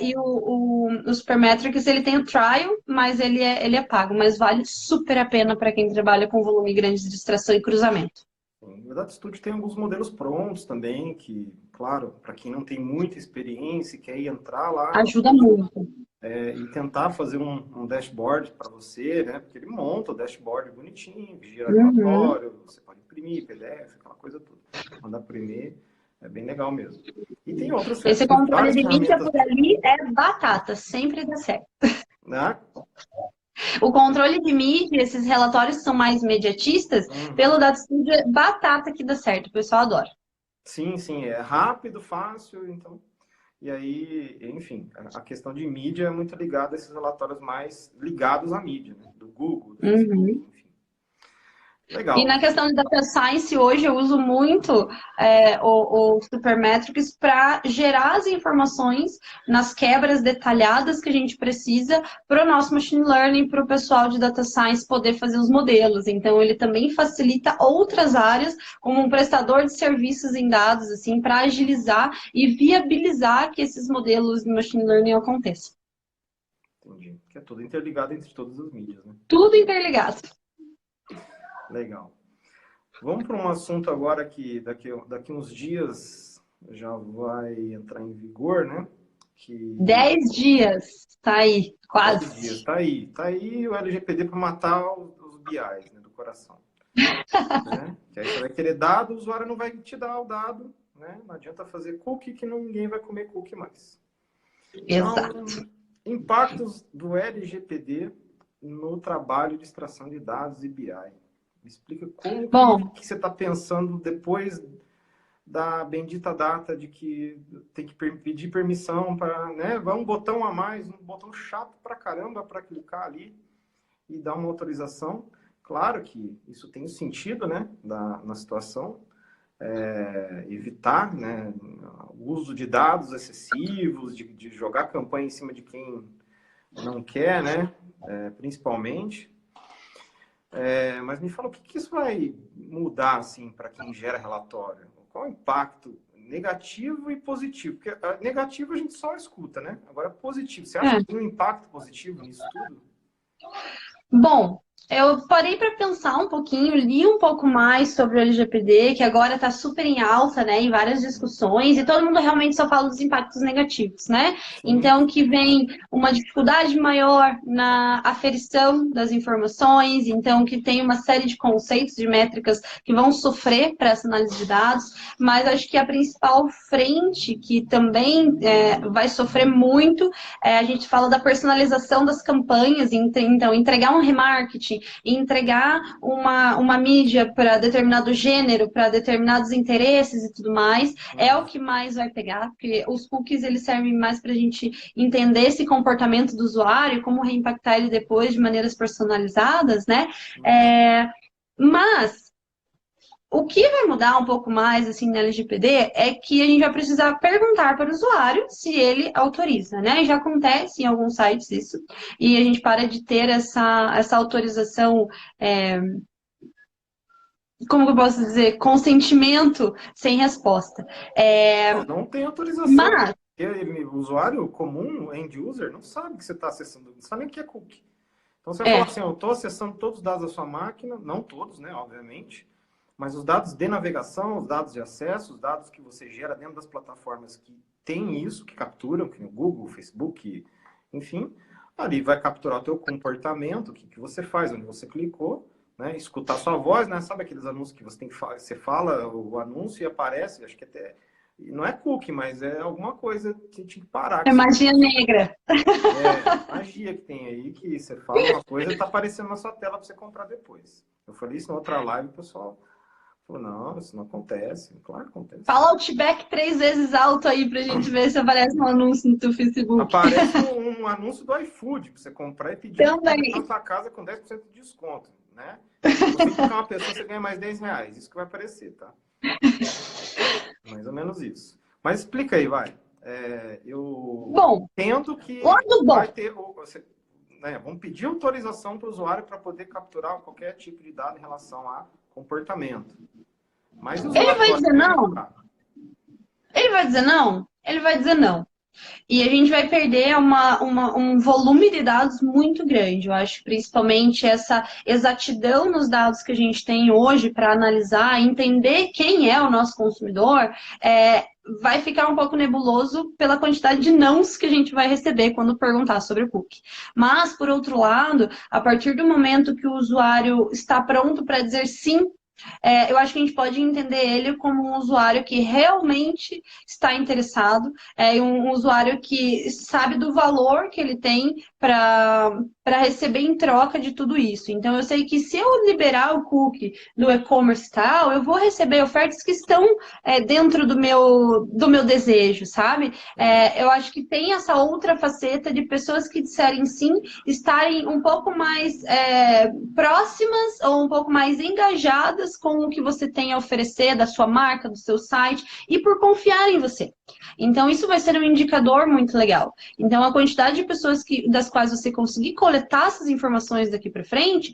E o Supermetrics, ele tem o trial, mas ele é pago. Mas vale super a pena para quem trabalha com volume grande de extração e cruzamento. O Data Studio tem alguns modelos prontos também, que, claro, para quem não tem muita experiência e quer entrar lá Ajuda muito. E tentar fazer um dashboard para você, né? Porque ele monta o dashboard bonitinho, gira relatório, você pode imprimir, PDF, aquela coisa toda. Mandar por e-mail, é bem legal mesmo. E tem outras Esse controle de mídia ferramentas. por ali é batata, sempre dá certo. Né? O controle de mídia, esses relatórios que são mais imediatistas, pelo Data Studio é batata que dá certo, o pessoal adora. Sim, sim, é rápido, fácil, então. E aí, enfim, a questão de mídia é muito ligada a esses relatórios mais ligados à mídia, né? Do Google, do Facebook, enfim. Legal. E na questão de Data Science, hoje eu uso muito o Supermetrics para gerar as informações nas quebras detalhadas que a gente precisa para o nosso Machine Learning, para o pessoal de Data Science poder fazer os modelos. Então, ele também facilita outras áreas, como um prestador de serviços em dados, assim, para agilizar e viabilizar que esses modelos de Machine Learning aconteçam. Entendi. Que é tudo interligado entre todas as mídias, né? Tudo interligado. Legal. Vamos para um assunto agora que daqui uns dias já vai entrar em vigor, né? 10 dias, tá aí, quase. 10 dias, tá aí o LGPD para matar os BIs, né, do coração. Né? Que aí você vai querer dado, o usuário não vai te dar o dado, né? Não adianta fazer cookie que ninguém vai comer cookie mais. Exato. Então, impactos do LGPD no trabalho de extração de dados e BI. Me explica como que você está pensando depois da bendita data de que tem que pedir permissão para, né? Vai um botão a mais, um botão chato pra caramba para clicar ali e dar uma autorização. Claro que isso tem sentido, né? Na situação. Evitar, né, o uso de dados excessivos, de jogar campanha em cima de quem não quer, né? Principalmente. Mas me fala, o que isso vai mudar assim, para quem gera relatório? Qual o impacto negativo e positivo? Porque negativo a gente só escuta, né? Agora, positivo. Você acha que tem um impacto positivo nisso tudo? Bom, eu parei para pensar um pouquinho, li um pouco mais sobre o LGPD, que agora está super em alta, né, em várias discussões, e todo mundo realmente só fala dos impactos negativos, né? Então, que vem uma dificuldade maior na aferição das informações, então que tem uma série de conceitos, de métricas que vão sofrer para essa análise de dados, mas acho que a principal frente que também vai sofrer muito, a gente fala da personalização das campanhas, então entregar um remarketing, entregar uma mídia para determinado gênero, para determinados interesses e tudo mais, é o que mais vai pegar, porque os cookies eles servem mais para a gente entender esse comportamento do usuário, como reimpactar ele depois de maneiras personalizadas, né? Mas o que vai mudar um pouco mais assim na LGPD é que a gente vai precisar perguntar para o usuário se ele autoriza, né? Já acontece em alguns sites isso, e a gente para de ter essa autorização, como que eu posso dizer, consentimento sem resposta. Não tem autorização. Mas O usuário comum, end user, não sabe que você está acessando, não sabe nem o que é cookie. Então você vai falar assim, eu estou acessando todos os dados da sua máquina, não todos, né, obviamente, mas os dados de navegação, os dados de acesso, os dados que você gera dentro das plataformas que tem isso, que capturam, que no Google, Facebook, enfim, ali vai capturar o teu comportamento, o que você faz, onde você clicou, né, escutar sua voz, né, sabe aqueles anúncios que você tem que você fala o anúncio e aparece, acho que até E não é cookie, mas é alguma coisa que tinha que parar. É magia negra. Magia que tem aí, que você fala uma coisa e tá aparecendo na sua tela para você comprar depois. Eu falei isso na outra live, o pessoal falou, não, isso não acontece. Claro que acontece. Fala Outback 3 vezes alto aí pra gente ver se aparece um anúncio no teu Facebook. Aparece um anúncio do iFood para você comprar e pedir Também. na sua casa com 10% de desconto, né? Se você clicar uma pessoa, você ganha mais R$ 10. Isso que vai aparecer, tá? Mais ou menos isso. Mas explica aí, vai. Eu Bom, entendo que lado bom. vai ter... vamos pedir autorização para o usuário para poder capturar qualquer tipo de dado em relação a comportamento. Mas os Ele vai relatórios... dizer não? Ele vai dizer não? Ele vai dizer não. E a gente vai perder um volume de dados muito grande. Eu acho principalmente essa exatidão nos dados que a gente tem hoje para analisar, entender quem é o nosso consumidor, vai ficar um pouco nebuloso pela quantidade de nãos que a gente vai receber quando perguntar sobre o cookie. Mas, por outro lado, a partir do momento que o usuário está pronto para dizer sim, eu acho que a gente pode entender ele como um usuário que realmente está interessado, um usuário que sabe do valor que ele tem para receber em troca de tudo isso. Então, eu sei que se eu liberar o cookie do e-commerce tal, eu vou receber ofertas que estão dentro do meu desejo, sabe? Eu acho que tem essa outra faceta de pessoas que disserem sim, estarem um pouco mais próximas ou um pouco mais engajadas com o que você tem a oferecer, da sua marca, do seu site, e por confiar em você. Então, isso vai ser um indicador muito legal. Então, a quantidade de pessoas das quais você conseguir coletar essas informações daqui para frente,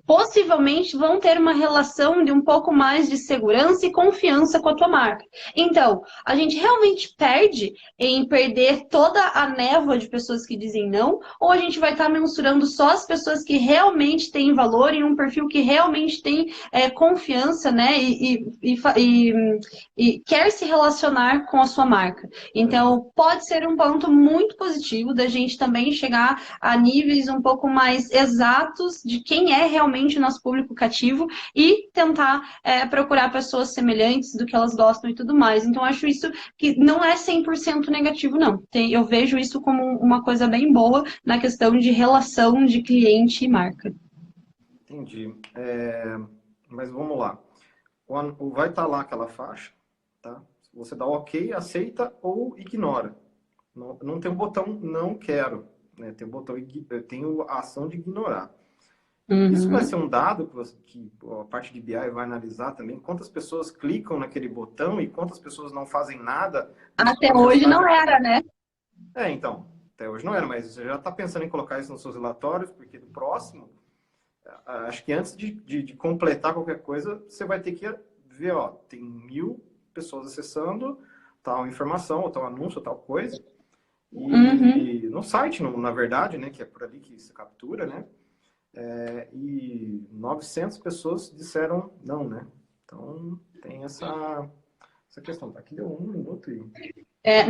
possivelmente vão ter uma relação de um pouco mais de segurança e confiança com a tua marca. Então, a gente realmente perde em perder toda a névoa de pessoas que dizem não, ou a gente vai estar mensurando só as pessoas que realmente têm valor em um perfil que realmente tem confiança, né, e quer se relacionar com a sua marca. Então, pode ser um ponto muito positivo da gente também chegar a níveis um pouco mais exatos de quem é realmente o nosso público cativo e tentar procurar pessoas semelhantes do que elas gostam e tudo mais. Então, acho isso que não é 100% negativo, não. Eu vejo isso como uma coisa bem boa na questão de relação de cliente e marca. Entendi. Mas vamos lá. Vai estar lá aquela faixa, tá? Você dá OK, aceita ou ignora. Não tem um botão não quero, né? Tem um botão, tem a ação de ignorar. Isso vai ser um dado que a parte de BI vai analisar também, quantas pessoas clicam naquele botão e quantas pessoas não fazem nada. Até hoje não era, né? Então, até hoje não era, mas você já está pensando em colocar isso nos seus relatórios, porque do próximo, acho que antes de completar qualquer coisa, você vai ter que ver, ó, tem 1.000 pessoas acessando tal informação, ou tal anúncio, ou tal coisa. E no site, na verdade, né, que é por ali que se captura, né? E 900 pessoas disseram não, né? Então, tem essa questão. Aqui deu 1 minuto e...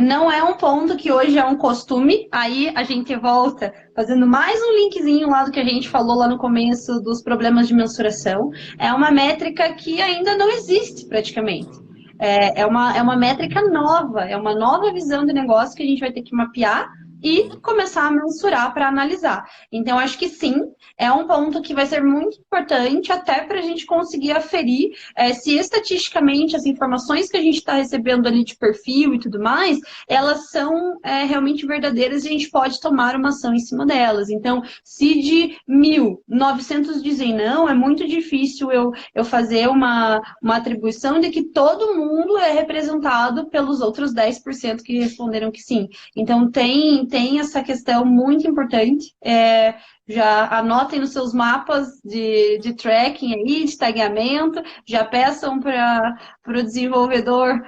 Não é um ponto que hoje é um costume, aí a gente volta fazendo mais um linkzinho lá do que a gente falou lá no começo dos problemas de mensuração. É uma métrica que ainda não existe praticamente. É uma métrica nova, é uma nova visão de negócio que a gente vai ter que mapear e começar a mensurar para analisar. Então, acho que sim, é um ponto que vai ser muito importante até para a gente conseguir aferir se estatisticamente as informações que a gente está recebendo ali de perfil e tudo mais, elas são realmente verdadeiras e a gente pode tomar uma ação em cima delas. Então, se de 1.900 dizem não, é muito difícil eu fazer uma atribuição de que todo mundo é representado pelos outros 10% que responderam que sim. Então, tem essa questão muito importante. Já anotem nos seus mapas de tracking aí, de tagueamento, já peçam para o desenvolvedor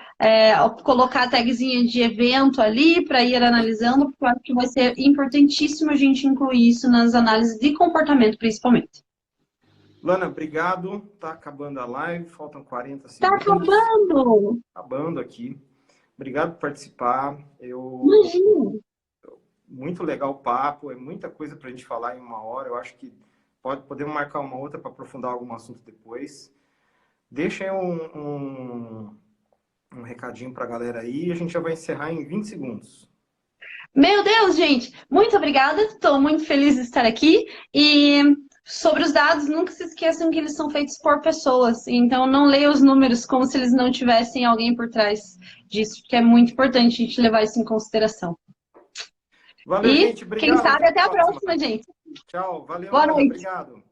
colocar a tagzinha de evento ali para ir analisando, porque eu acho que vai ser importantíssimo a gente incluir isso nas análises de comportamento, principalmente. Lana, obrigado. Tá acabando a live, faltam 40 Tá segundos. acabando! Acabando aqui. Obrigado por participar. Imagina! Muito legal o papo, é muita coisa para a gente falar em 1 hora. Eu acho que podemos marcar uma outra para aprofundar algum assunto depois. Deixa aí um recadinho para a galera aí e a gente já vai encerrar em 20 segundos. Meu Deus, gente, muito obrigada. Estou muito feliz de estar aqui. E sobre os dados, nunca se esqueçam que eles são feitos por pessoas. Então, não leia os números como se eles não tivessem alguém por trás disso, porque é muito importante a gente levar isso em consideração. Valeu, E gente. Obrigado. quem sabe até a próxima, gente. Tchau. Valeu, Boa Ana. noite. Obrigado.